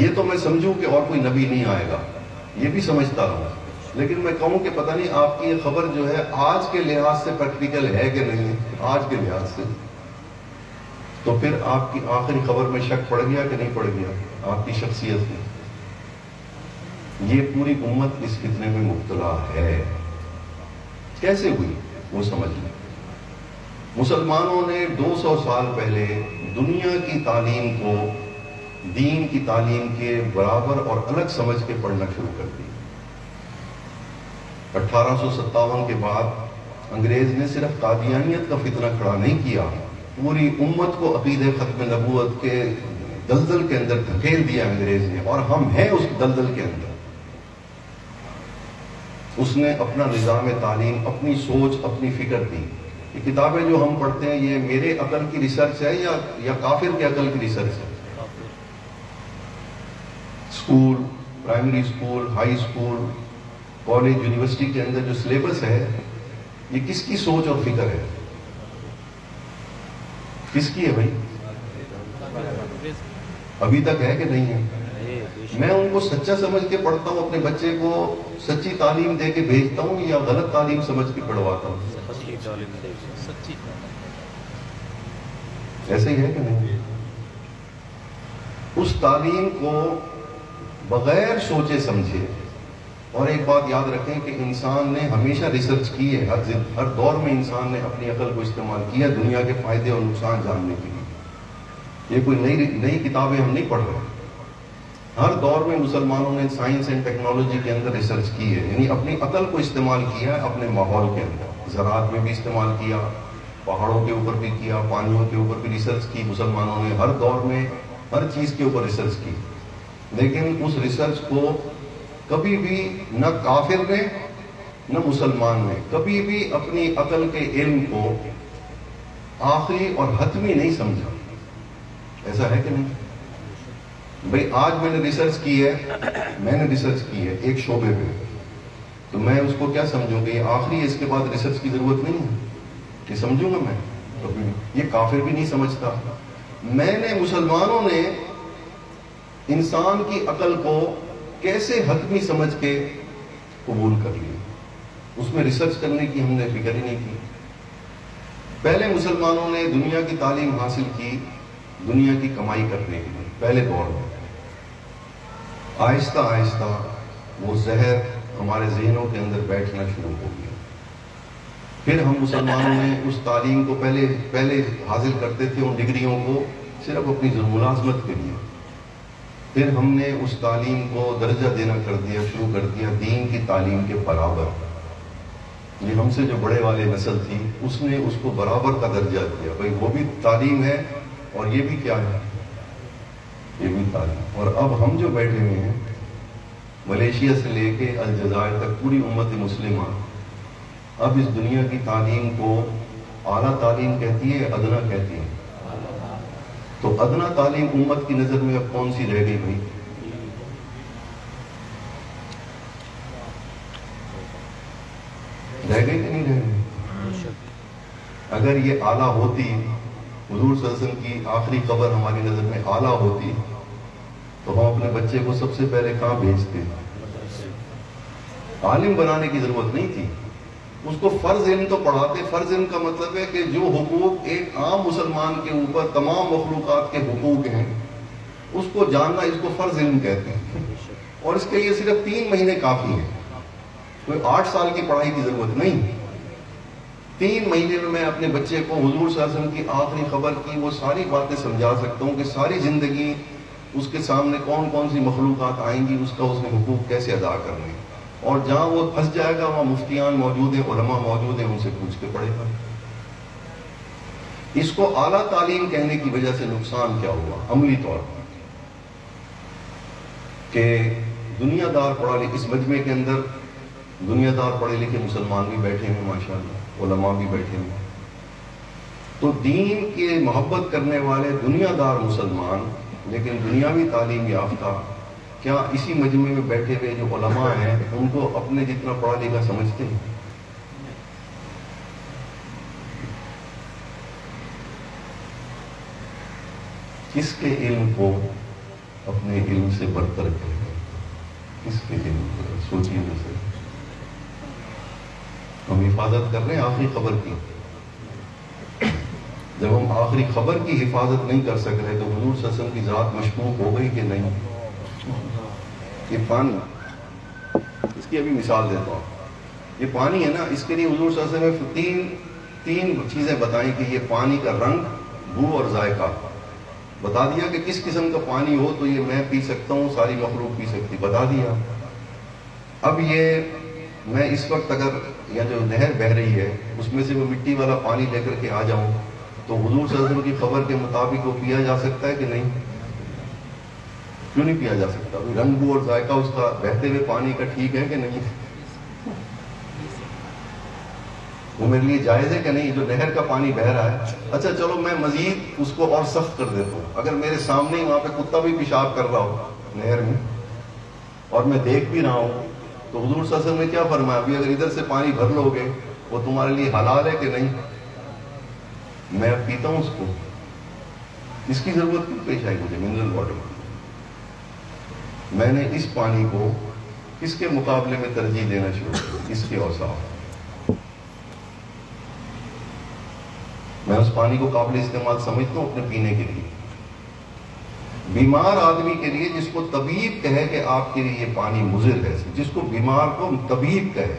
یہ تو میں سمجھوں کہ اور کوئی نبی نہیں آئے گا، یہ بھی سمجھتا رہوں، لیکن میں کہوں کہ پتہ نہیں آپ کی یہ خبر جو ہے آج کے لحاظ سے پریکٹیکل ہے کہ نہیں ہے، آج کے لحاظ سے، تو پھر آپ کی آخری خبر میں شک پڑ گیا کہ نہیں پڑ گیا آپ کی شخصیت میں. یہ پوری امت اس فتنے میں مبتلا ہے. کیسے ہوئی وہ سمجھ لیں. مسلمانوں نے 200 سال پہلے دنیا کی تعلیم کو دین کی تعلیم کے برابر اور الگ سمجھ کے پڑھنا شروع کر دی. 1857 کے بعد انگریز نے صرف قادیانیت کا فتنہ کھڑا نہیں کیا، پوری امت کو عقیدہ ختم نبوت کے دلدل کے اندر دھکیل دیا انگریز نے، اور ہم ہیں اس دلدل کے اندر. اس نے اپنا نظام تعلیم، اپنی سوچ، اپنی فکر دی. یہ کتابیں جو ہم پڑھتے ہیں یہ میرے عقل کی ریسرچ ہے یا کافر کے عقل کی ریسرچ ہے؟ School, primary school, high school, college, university کے اندر جو سلیبس ہے یہ کس کی سوچ اور فکر ہے؟ کس کی ہے بھائی؟ ابھی تک ہے کہ نہیں ہے؟ میں ان کو سچا سمجھ کے پڑھتا ہوں، اپنے بچے کو سچی تعلیم دے کے بھیجتا ہوں یا غلط تعلیم سمجھ کے پڑھواتا ہوں؟ ایسے ہی ہے کہ نہیں؟ اس تعلیم کو بغیر سوچے سمجھے. اور ایک بات یاد رکھیں کہ انسان نے ہمیشہ ریسرچ کی ہے، ہر دور میں انسان نے اپنی عقل کو استعمال کیا دنیا کے فائدے اور نقصان جاننے کے لیے. یہ کوئی نئی کتابیں ہم نہیں پڑھ رہے. ہر دور میں مسلمانوں نے سائنس اینڈ ٹیکنالوجی کے اندر ریسرچ کی ہے، یعنی اپنی عقل کو استعمال کیا ہے اپنے ماحول کے اندر. زراعت میں بھی استعمال کیا، پہاڑوں کے اوپر بھی کیا، پانیوں کے اوپر بھی ریسرچ کی. مسلمانوں نے ہر دور میں ہر چیز کے اوپر ریسرچ کی، لیکن اس ریسرچ کو کبھی بھی نہ کافر نے نہ مسلمان نے کبھی بھی اپنی عقل کے علم کو آخری اور حتمی نہیں سمجھا. ایسا ہے کہ نہیں؟ بھئی آج میں نے ریسرچ کی ہے ایک شعبے پہ، تو میں اس کو کیا سمجھوں گا یہ آخری ہے، اس کے بعد ریسرچ کی ضرورت نہیں ہے، یہ سمجھوں گا میں کبھی بھی. یہ کافر بھی نہیں سمجھتا. میں نے، مسلمانوں نے انسان کی عقل کو کیسے حتمی سمجھ کے قبول کر لی، اس میں ریسرچ کرنے کی ہم نے فکر ہی نہیں کی. پہلے مسلمانوں نے دنیا کی تعلیم حاصل کی دنیا کی کمائی کرنے کے لیے. پہلے دور میں آہستہ آہستہ وہ زہر ہمارے ذہنوں کے اندر بیٹھنا شروع ہو گیا. پھر ہم مسلمانوں نے اس تعلیم کو پہلے حاصل کرتے تھے ان ڈگریوں کو صرف اپنی ملازمت کے لیے. پھر ہم نے اس تعلیم کو درجہ دینا شروع کر دیا دین کی تعلیم کے برابر. یہ ہم سے جو بڑے والے نسل تھی اس نے اس کو برابر کا درجہ دیا. بھائی وہ بھی تعلیم ہے اور یہ بھی کیا ہے، یہ بھی تعلیم. اور اب ہم جو بیٹھے ہوئے ہیں ملیشیا سے لے کے الجزائر تک پوری امت مسلمہ اب اس دنیا کی تعلیم کو اعلیٰ تعلیم کہتی ہے، ادنا کہتی ہے. تو ادنا تعلیم امت کی نظر میں اب کون سی رہ گئی بھائی؟ رہ گئی کہ نہیں رہ گئی؟ اگر یہ اعلیٰ ہوتی، حضور صلی اللہ علیہ وسلم کی آخری خبر ہماری نظر میں اعلیٰ ہوتی تو ہم اپنے بچے کو سب سے پہلے کہاں بھیجتے؟ عالم بنانے کی ضرورت نہیں تھی، اس کو فرض علم تو پڑھاتے. فرض علم کا مطلب ہے کہ جو حقوق ایک عام مسلمان کے اوپر تمام مخلوقات کے حقوق ہیں اس کو جاننا، اس کو فرض علم کہتے ہیں. اور اس کے لیے صرف 3 مہینے کافی ہیں، کوئی 8 سال کی پڑھائی کی ضرورت نہیں. 3 مہینے میں اپنے بچے کو حضور صلی اللہ علیہ وسلم کی آخری خبر کی وہ ساری باتیں سمجھا سکتا ہوں کہ ساری زندگی اس کے سامنے کون کون سی مخلوقات آئیں گی، اس نے حقوق کیسے ادا کرنے، اور جہاں وہ پھنس جائے گا وہاں مفتیان موجود ہیں، علماء موجود ہیں، ان سے پوچھ کے پڑھے گا۔ اس کو اعلیٰ تعلیم کہنے کی وجہ سے نقصان کیا ہوا عملی طور پر، کہ دنیا دار پڑھا لکھے، اس مجمع کے اندر دنیا دار پڑھے لکھے مسلمان بھی بیٹھے ہیں ماشاءاللہ، علماء بھی بیٹھے ہیں، تو دین کی محبت کرنے والے دنیا دار مسلمان لیکن دنیاوی تعلیم یافتہ، کیا اسی مجمع میں بیٹھے ہوئے جو علماء ہیں ان کو اپنے جتنا پڑھا لکھا سمجھتے ہیں؟ کس کے علم کو اپنے علم سے برتر کریں؟ کس کے علم کو؟ سوچیے سے ہم حفاظت کر رہے ہیں آخری خبر کی، جب ہم آخری خبر کی حفاظت نہیں کر سک رہے تو حضور صلی اللہ علیہ وسلم کی ذات مشکوک ہو گئی کہ نہیں؟ یہ پانی، اس کی ابھی مثال دیتا ہوں، یہ پانی ہے نا، اس کے لیے حضور صلی اللہ علیہ وسلم نے تین چیزیں بتائیں کہ یہ پانی کا رنگ، بو اور ذائقہ، بتا دیا کہ کس قسم کا پانی ہو تو یہ میں پی سکتا ہوں، ساری مخلوق پی سکتی، بتا دیا۔ اب یہ میں اس وقت اگر یا جو نہر بہ رہی ہے اس میں سے وہ مٹی والا پانی لے کر کے آ جاؤں تو حضور صلی اللہ علیہ وسلم کی خبر کے مطابق وہ پیا جا سکتا ہے کہ نہیں؟ کیوں نہیں پیا جا سکتا؟ رنگ بو اور ذائقہ اس کا بہتے ہوئے پانی کا ٹھیک ہے کہ نہیں؟ وہ میرے لیے جائز ہے کہ نہیں؟ جو نہر کا پانی بہ رہا ہے، اچھا چلو میں مزید اس کو اور سخت کر دیتا ہوں، اگر میرے سامنے ہی وہاں پہ کتا بھی پیشاب کر رہا ہو نہر میں اور میں دیکھ بھی رہا ہوں تو حضور صلی اللہ علیہ وسلم نے کیا فرمایا؟ ابھی اگر ادھر سے پانی بھر لو گے وہ تمہارے لیے حلال ہے کہ نہیں؟ میں اب پیتا ہوں اس کو، اس کی ضرورت کیوں پیش آئی مجھے منرل واٹر؟ میں نے اس پانی کو کس کے مقابلے میں ترجیح دینا شروع کی؟ اس کے اوصاف، میں اس پانی کو قابل استعمال سمجھتا ہوں اپنے پینے کے لیے۔ بیمار آدمی کے لیے جس کو طبیب کہے کہ آپ کے لیے یہ پانی مضر ہے، جس کو بیمار کو طبیب کہے،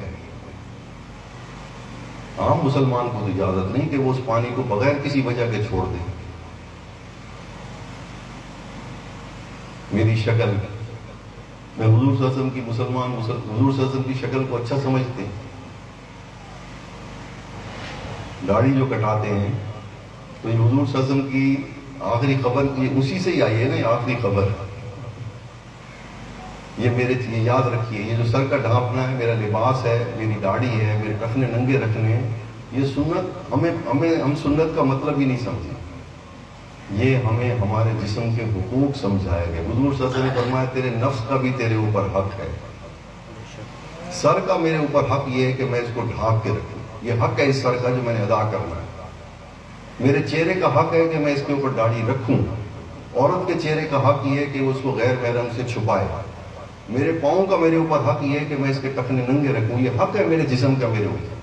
عام مسلمان کو تو اجازت نہیں کہ وہ اس پانی کو بغیر کسی وجہ کے چھوڑ دے۔ میری شکل، میں حضور صلی اللہ علیہ وسلم کی حضور صلی اللہ علیہ وسلم کی شکل کو اچھا سمجھتے ہیں، داڑھی جو کٹاتے ہیں تو یہ حضور صلی اللہ علیہ وسلم کی آخری خبر یہ اسی سے ہی آئی ہے نا، آخری خبر یہ میرے یاد رکھیے، یہ جو سر کا ڈھانپنا ہے، میرا لباس ہے، میری داڑھی ہے، میرے ٹخنے ننگے رکھنے ہیں، یہ سنت ہم سنت کا مطلب ہی نہیں سمجھے، یہ ہمیں ہمارے جسم کے حقوق سمجھائے گئے۔ حضور صلی اللہ علیہ وسلم نے فرمایا تیرے نفس کا بھی تیرے اوپر حق ہے، سر کا میرے اوپر حق یہ ہے کہ میں اس کو ڈھانپ کے رکھوں، یہ حق ہے اس سر کا جو میں نے ادا کرنا ہے۔ میرے چہرے کا حق ہے کہ میں اس کے اوپر داڑھی رکھوں، عورت کے چہرے کا حق یہ ہے کہ وہ اس کو غیر محرم سے چھپائے، میرے پاؤں کا میرے اوپر حق یہ ہے کہ میں اس کے ٹخنے ننگے رکھوں، یہ حق ہے میرے جسم کا میرے اوپر۔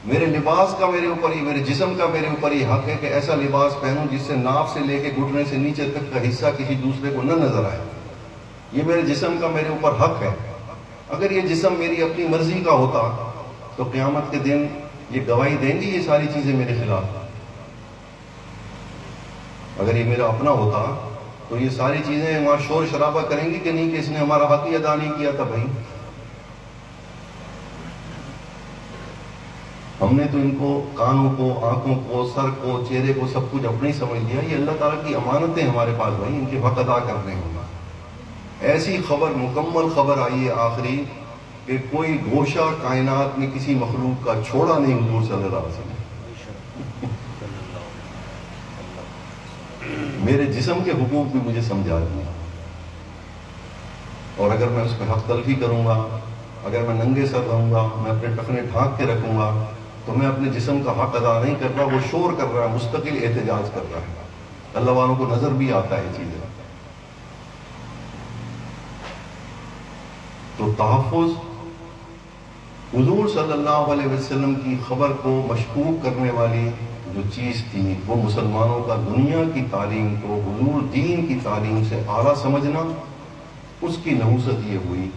میرے لباس کا میرے اوپر ہی، میرے جسم کا میرے اوپر یہ حق ہے کہ ایسا لباس پہنوں جس سے ناف سے لے کے گھٹنے سے نیچے تک کا حصہ کسی دوسرے کو نہ نظر آئے، یہ میرے جسم کا میرے اوپر حق ہے۔ اگر یہ جسم میری اپنی مرضی کا ہوتا تو قیامت کے دن یہ گواہی دیں گی یہ ساری چیزیں میرے خلاف؟ اگر یہ میرا اپنا ہوتا تو یہ ساری چیزیں وہاں شور شرابہ کریں گی کہ نہیں کہ اس نے ہمارا حق ہی ادا نہیں کیا تھا؟ بھائی ہم نے تو ان کو کانوں کو، آنکھوں کو، سر کو، چہرے کو سب کچھ اپنے ہی سمجھ لیا، یہ اللہ تعالیٰ کی امانتیں ہمارے پاس بھائی، ان کے حق ادا کرنے ہوں۔ ایسی خبر، مکمل خبر آئی ہے آخری کہ کوئی گوشہ کائنات میں کسی مخلوق کا چھوڑا نہیں حضور صلی اللہ علیہ وسلم۔ میرے جسم کے حقوق بھی مجھے سمجھا دیا، اور اگر میں اس پہ حق تلفی کروں گا، اگر میں ننگے سر رہوں گا، میں اپنے ٹخنے ڈھانک کے رکھوں گا تو میں اپنے جسم کا حق ادا نہیں کر رہا، وہ شور کر رہا ہے، مستقل احتجاج کر رہا ہے۔ اللہ والوں کو نظر بھی آتا ہے یہ چیزیں۔ تو تحفظ، حضور صلی اللہ علیہ وسلم کی خبر کو مشکوک کرنے والی جو چیز تھی وہ مسلمانوں کا دنیا کی تعلیم کو حضور دین کی تعلیم سے اعلیٰ سمجھنا، اس کی نحوست یہ ہوئی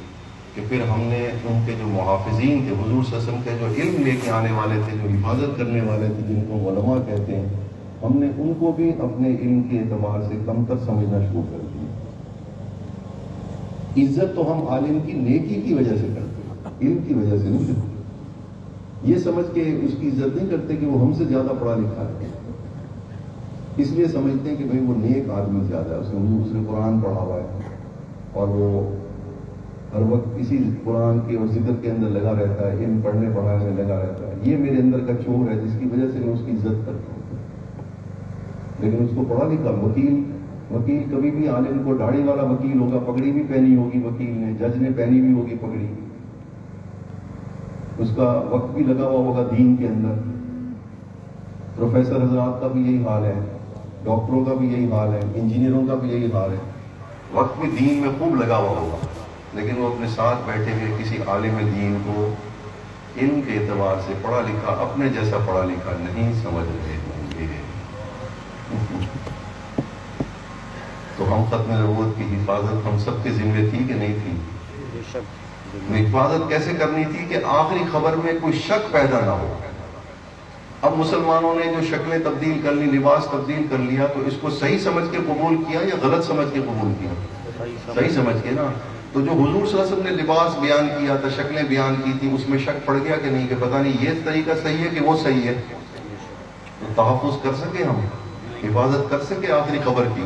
کہ پھر ہم نے ان کے جو محافظین تھے، حضور صلی اللہ علیہ وسلم کے جو علم لے کے آنے والے تھے، جو حفاظت کرنے والے تھے، جن کو علماء کہتے ہیں، ہم نے ان کو بھی اپنے علم کے اعتبار سے کمتر سمجھنا شروع کر دیا۔ عزت تو ہم عالم کی نیکی کی وجہ سے کرتے ہیں، علم کی وجہ سے نہیں کرتے۔ یہ سمجھ کے اس کی عزت نہیں کرتے کہ وہ ہم سے زیادہ پڑھا لکھا ہے، اس لیے سمجھتے ہیں کہ بھئی وہ نیک آدمی زیادہ ہے، اس نے قرآن پڑھا ہوا ہے اور وہ ہر وقت اسی قرآن کے اور ذکر کے اندر لگا رہتا ہے، علم پڑھنے پڑھانے میں لگا رہتا ہے۔ یہ میرے اندر کا چور ہے جس کی وجہ سے میں اس کی عزت کرتا ہوں۔ لیکن اس کو پڑھا لکھا وکیل کبھی بھی عالم کو، داڑھی والا وکیل ہوگا، پگڑی بھی پہنی ہوگی وکیل نے، جج نے پہنی بھی ہوگی پگڑی، اس کا وقت بھی لگا ہوا ہوگا دین کے اندر۔ پروفیسر حضرات کا بھی یہی حال ہے، ڈاکٹروں کا بھی یہی حال ہے، انجینئروں کا بھی یہی حال ہے، وقت بھی دین میں خوب لگا ہوا ہوگا، لیکن وہ اپنے ساتھ بیٹھے ہوئے کسی عالم دین کو علم کے اعتبار سے پڑھا لکھا، اپنے جیسا پڑھا لکھا نہیں سمجھ رہے ہوں گے۔ تو ہم ختم نبوت کی حفاظت ہم سب کے ذمہ تھی کہ نہیں تھی؟ حفاظت کیسے کرنی تھی کہ آخری خبر میں کوئی شک پیدا نہ ہو۔ اب مسلمانوں نے جو شکلیں تبدیل کر لی، لباس تبدیل کر لیا، تو اس کو صحیح سمجھ کے قبول کیا یا غلط سمجھ کے قبول کیا؟ صحیح سمجھ کے نا۔ تو جو حضور صلی اللہ علیہ وسلم نے لباس بیان کیا تھا، شکلیں بیان کی تھی، اس میں شک پڑ گیا کہ نہیں کہ پتہ نہیں یہ طریقہ صحیح ہے کہ وہ صحیح ہے؟ تو تحفظ کر سکے، ہم حفاظت کر سکے آخری خبر کی؟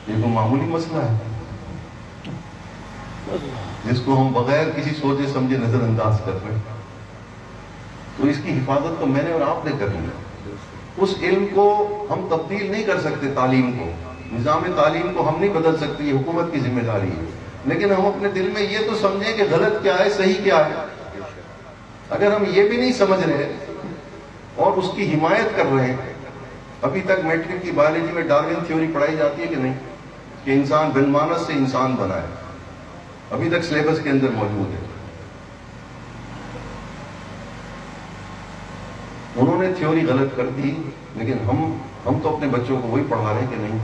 یہ کوئی معمولی مسئلہ ہے جس کو ہم بغیر کسی سوچے سمجھے نظر انداز کر رہے ہیں۔ تو اس کی حفاظت تو میں نے اور آپ نے کرنی ہے۔ اس علم کو ہم تبدیل نہیں کر سکتے، تعلیم کو، نظام تعلیم کو ہم نہیں بدل سکتے، یہ حکومت کی ذمہ داری ہے۔ لیکن ہم اپنے دل میں یہ تو سمجھیں کہ غلط کیا ہے، صحیح کیا ہے۔ اگر ہم یہ بھی نہیں سمجھ رہے اور اس کی حمایت کر رہے ہیں، ابھی تک میٹرک کی بایولوجی میں ڈارون تھیوری پڑھائی جاتی ہے کہ نہیں، کہ انسان بن مانس سے انسان بنا ہے، ابھی تک سلیبس کے اندر موجود ہے۔ انہوں نے تھیوری غلط کر دی، لیکن ہم تو اپنے بچوں کو وہی پڑھا رہے ہیں کہ نہیں؟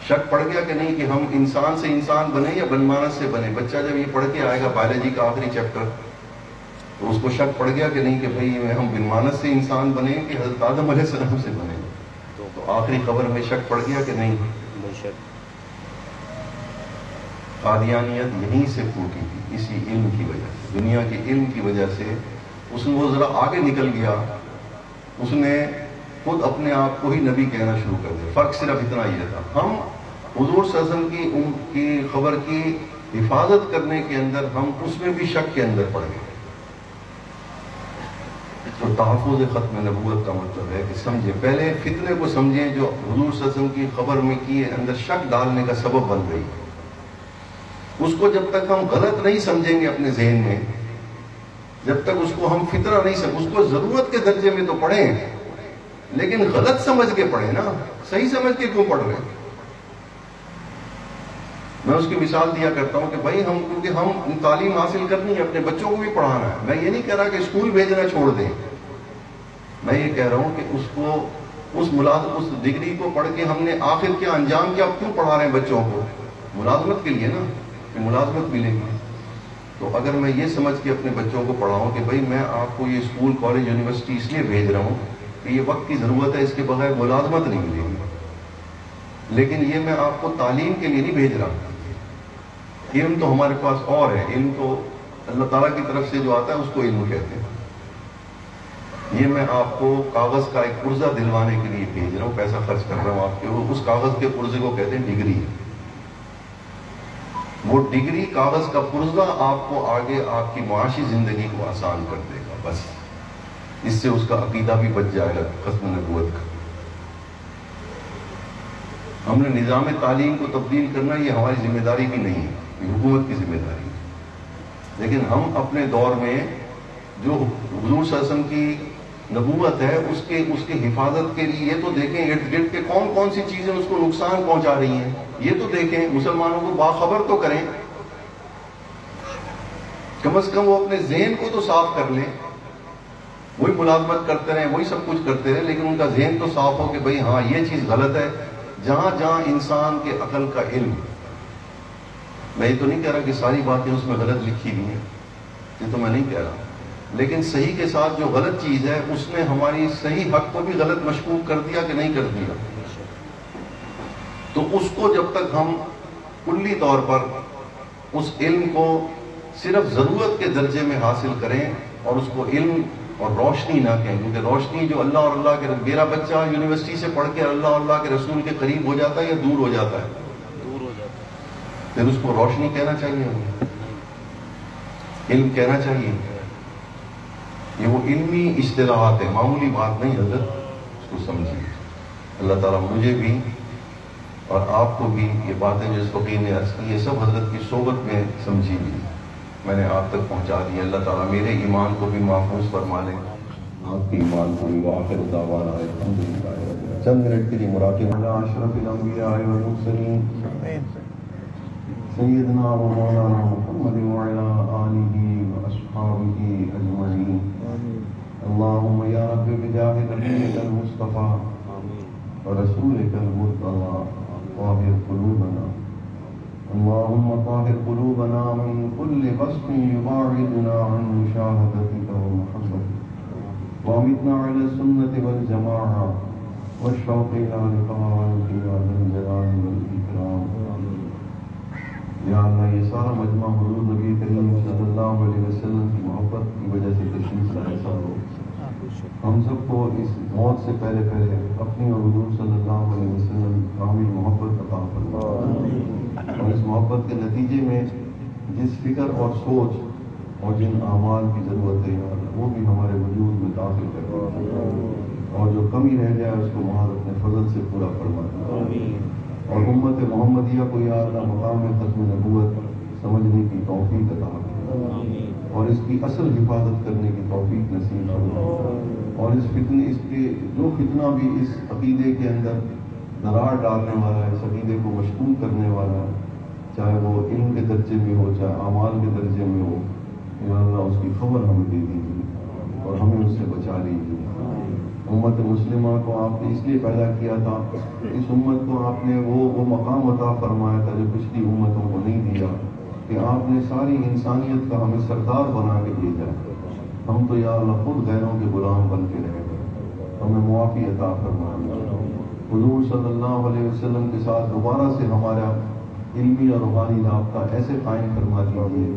شک پڑ گیا کہ نہیں کہ ہم انسان سے انسان بنے یا بن مانس سے بنے؟ بچہ جب یہ پڑھ کے آئے گا بایولوجی کا آخری چیپٹر، تو اس کو شک پڑ گیا کہ نہیں کہ بھئی ہم بن مانس سے انسان بنے کہ حضرت آدم علیہ السلام سے بنے؟ تو آخری خبر میں شک پڑ گیا کہ نہیں؟ قادیانیت یہیں سے پھوٹی تھی، اسی علم کی وجہ سے، دنیا کے علم کی وجہ سے۔ وہ ذرا آگے نکل گیا، اس نے خود اپنے آپ کو ہی نبی کہنا شروع کر دیا۔ فرق صرف اتنا یہ تھا، ہم حضور صلی اللہ علیہ وسلم کی خبر کی حفاظت کرنے کے اندر ہم اس میں بھی شک کے اندر پڑ گئے۔ تو تحفظ ختم نبوت کا مطلب ہے کہ سمجھے، پہلے فتنے کو سمجھیں جو حضور صلی اللہ علیہ وسلم کی خبر میں کی اندر شک ڈالنے کا سبب بن گئی۔ اس کو جب تک ہم غلط نہیں سمجھیں گے اپنے ذہن میں، جب تک اس کو ہم فطرہ نہیں سمجھ، اس کو ضرورت کے درجے میں تو پڑھیں، لیکن غلط سمجھ کے پڑھیں نا، صحیح سمجھ کے کیوں پڑھ رہے ہیں؟ میں اس کی مثال دیا کرتا ہوں کہ بھائی کیونکہ ہم تعلیم حاصل کرنی ہے، اپنے بچوں کو بھی پڑھانا ہے۔ میں یہ نہیں کہہ رہا کہ اسکول بھیجنا چھوڑ دیں، میں یہ کہہ رہا ہوں کہ اس ڈگری کو پڑھ کے ہم نے آخر کیا انجام کیا، کیوں پڑھا رہے ہیں بچوں کو؟ ملازمت کے لیے نا، کہ ملازمت ملے گی۔ تو اگر میں یہ سمجھ کے اپنے بچوں کو پڑھاؤں کہ بھائی میں آپ کو یہ اسکول کالج یونیورسٹی اس لیے بھیج رہا ہوں کہ یہ وقت کی ضرورت ہے، اس کے بغیر ملازمت نہیں ملے گی، لیکن یہ میں آپ کو تعلیم کے لیے نہیں بھیج رہا۔ علم تو ہمارے پاس اور ہے، علم تو اللہ تعالیٰ کی طرف سے جو آتا ہے اس کو علم کہتے ہیں۔ یہ میں آپ کو کاغذ کا ایک پرزہ دلوانے کے لیے بھیج رہا ہوں، پیسہ خرچ کر رہا ہوں آپ کے، اس کاغذ کے پرزے کو کہتے ہیں ڈگری۔ وہ ڈگری، کاغذ کا پرزہ آپ کو آگے آپ کی معاشی زندگی کو آسان کر دے گا، بس اس سے اس کا عقیدہ بھی بچ جائے گا ختم نبوت کا۔ ہم نے نظام تعلیم کو تبدیل کرنا، یہ ہماری ذمہ داری بھی نہیں ہے، یہ حکومت کی ذمہ داری ہے۔ لیکن ہم اپنے دور میں جو حضور صلی اللہ علیہ وسلم کی نبوت ہے اس کے حفاظت کے لیے یہ تو دیکھیں ارد گرد کے کون کون سی چیزیں اس کو نقصان پہنچا رہی ہیں، یہ تو دیکھیں، مسلمانوں کو باخبر تو کریں، کم از کم وہ اپنے ذہن کو تو صاف کر لیں۔ وہی ملازمت کرتے رہیں، وہی سب کچھ کرتے رہیں، لیکن ان کا ذہن تو صاف ہو کہ بھئی ہاں یہ چیز غلط ہے۔ جہاں جہاں انسان کے عقل کا علم میں یہ تو نہیں کہہ رہا کہ ساری باتیں اس میں غلط لکھی ہوئی ہیں، یہ تو میں نہیں کہہ رہا، لیکن صحیح کے ساتھ جو غلط چیز ہے اس نے ہماری صحیح حق کو بھی غلط مشکوک کر دیا کہ نہیں کر دیا. تو اس کو جب تک ہم کلی طور پر اس علم کو صرف ضرورت کے درجے میں حاصل کریں اور اس کو علم اور روشنی نہ کہیں، کیونکہ روشنی جو اللہ اور اللہ کے، میرا بچہ یونیورسٹی سے پڑھ کے اللہ اور اللہ کے رسول کے قریب ہو جاتا ہے یا دور ہو جاتا ہے؟ دور ہو جاتا ہے. پھر اس کو روشنی کہنا چاہیے، ہمیں علم کہنا چاہیے. یہ وہ علمی اصطلاحات ہے، معمولی بات نہیں حضرت، اس کو سمجھیے. اللہ تعالیٰ مجھے بھی اور آپ کو بھی یہ باتیں جو اس فقیر نے عرض کی یہ سب حضرت کی صحبت میں سمجھی بھی میں نے آپ تک پہنچا دی. اللہ تعالیٰ میرے ایمان کو بھی محفوظ فرما لے، آپ کے ایمان کو بھی. وآخر دعوانا الحمدللہ. چند منٹ کے لیے مراقب علی اشرف الانبیاء والمرسلین سیدنا و مولانا محمد وعلی آلہ واصحابہ اجمعین. اللہم یا رب بجاہ نبیک المصطفیٰ ورسولک المرتضی طاہر قلوبنا. اللهم طاهر قلوبنا من كل قصد يباعدنا عن مشاهدتك ومحبتك، وامتنا على السنة والجماعة والشوق إلى لقائك يا ذا الجلال والإكرام. یا اللہ یہ سارا مجمع حضور نبی کریم صلی اللہ علیہ وسلم کی محبت کی وجہ سے تشریف لائے ہو. ہم سب کو اس موت سے پہلے اپنی اور حضور صلی اللہ علیہ وسلم کامل محبت عطا فرما، اور اس محبت کے نتیجے میں جس فکر اور سوچ اور جن اعمال کی ضرورت ہے وہ بھی ہمارے وجود میں داخل کر، اور جو کمی رہ جائے اس کو وہاں اپنے فضل سے پورا فرما دے. اور امت محمدیہ کو یا اللہ مقام ختم نبوت سمجھنے کی توفیق عطا فرما، اور اس کی اصل حفاظت کرنے کی توفیق نصیب فرما. اور اس کے جو فتنہ بھی اس عقیدے کے اندر درار ڈالنے والا ہے، اس عقیدے کو مشکوک کرنے والا ہے، چاہے وہ علم کے درجے میں ہو چاہے اعمال کے درجے میں ہو، یا اللہ اس کی خبر ہمیں دے دیجیے اور ہمیں اس سے بچا لیجیے. امت مسلمہ کو آپ نے اس لیے پیدا کیا تھا، اس امت کو آپ نے وہ مقام عطا فرمایا تھا جو پچھلی امتوں کو نہیں دیا، کہ آپ نے ساری انسانیت کا ہمیں سردار بنا کے بھیجا. ہم تو یا اللہ خود غیروں کے غلام بن کے رہ گئے، ہمیں معافی عطا فرمایا. حضور صلی اللہ علیہ وسلم کے ساتھ دوبارہ سے ہمارا علمی اور روحانی رابطہ ایسے قائم فرما دیجیے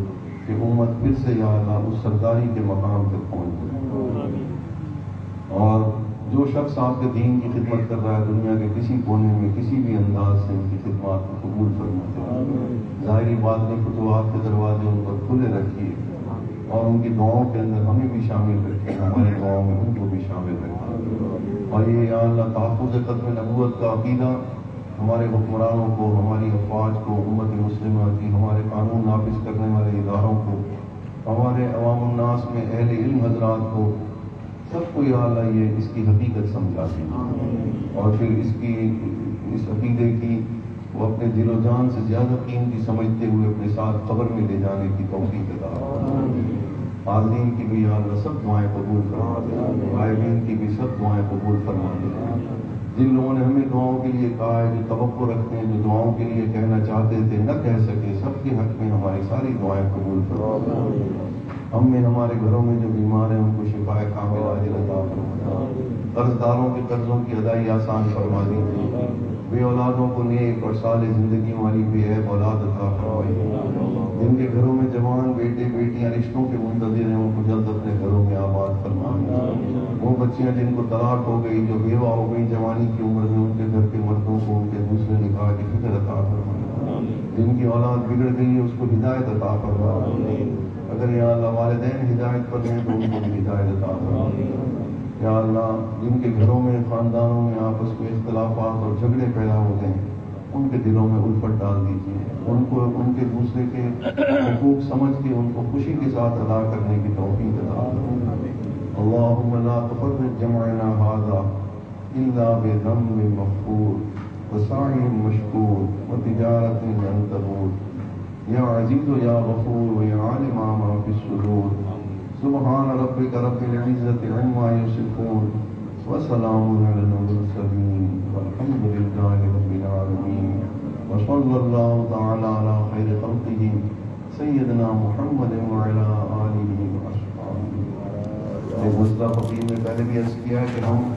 کہ امت پھر سے یا اللہ اس سرداری کے مقام تک پہنچ جائے. اور جو شخص آپ کے دین کی خدمت کر رہا ہے دنیا کے کسی کونے میں کسی بھی انداز سے ان کی خدمات کو قبول فرماتے، ظاہری باطنی فتوحات کے دروازے ان پر کھلے رکھیے، اور ان کی دعاؤں کے اندر ہمیں بھی شامل رکھیے، ہماری دعاؤں میں ان کو بھی شامل رکھیے. اور یہ یا اللہ تحفظ ختم نبوت کا عقیدہ ہمارے حکمرانوں کو، ہماری افواج کو، امت مسلمہ کی، ہمارے قانون نافذ کرنے والے اداروں کو، ہمارے عوام الناس میں اہل علم حضرات کو، سب کو یا اللہ یہ اس کی حقیقت سمجھا دیجیے، اور پھر اس عقیدے کی وہ اپنے دل و جان سے زیادہ قیمتی سمجھتے ہوئے اپنے ساتھ قبر میں لے جانے کی توفیق عطا فرمائے. حاضرین کی بھی یا اللہ سب دعائیں قبول فرما دے، غائبین کی بھی سب دعائیں قبول فرما دے. جن لوگوں نے ہمیں دعاؤں کے لیے کہا ہے، جو توقع رکھتے ہیں، جو دعاؤں کے لیے کہنا چاہتے تھے نہ کہہ سکے، سب کے حق میں ہماری ساری دعائیں قبول فرما دے. ہم میں ہمارے گھروں میں جو بیمار ہیں ان کو شفا کامل عاجل عطا فرما. قرض داروں کے قرضوں کی ادائی آسان فرما دیجیے. بے اولادوں کو نیک اور صالح زندگیوں والی بے عیب اولاد عطا فرمائیے. جن کے گھروں میں جوان بیٹے بیٹیاں رشتوں کے منتظر ہیں ان کو جلد اپنے گھروں میں آباد فرمائیے. وہ بچیاں جن کو طلاق ہو گئی، جو بیوہ ہو گئی جوانی کی عمر میں، ان کے گھر کے مردوں کو ان کے دوسرے نکاح کی فکر عطا فرمائیے. جن کی اولاد بگڑ گئی ہے اس کو ہدایت عطا فرمائیے. اگر یا اللہ والدین ہدایت پر ہیں تو ان کو بھی ہدایت عطا فرمائیے. یا اللہ جن کے گھروں میں خاندانوں میں آپس میں اختلافات اور جھگڑے پیدا ہوتے ہیں ان کے دلوں میں الفت ڈال دیجیے، ان کو ان کے دوسرے کے حقوق سمجھ کے ان کو خوشی کے ساتھ ادا کرنے کی توفیق عطا فرمائیے. اللہم لا تفرق جمعنا هذا الا بذنب مغفور وسعی مشکور وتجارت لن تبور. یا عزیز یا غفور یا عالم ما فی الصدور. سبحان ربک رب العزت عما یصفون وسلام علی المرسلین والحمد للہ رب العالمین. وصلی اللہ تعالی علی خیر خلقہ سیدنا محمد وعلی آلہ وصحبہ. ایک مسئلہ فقیر نے پہلے بھی عرض کیا کہ ہم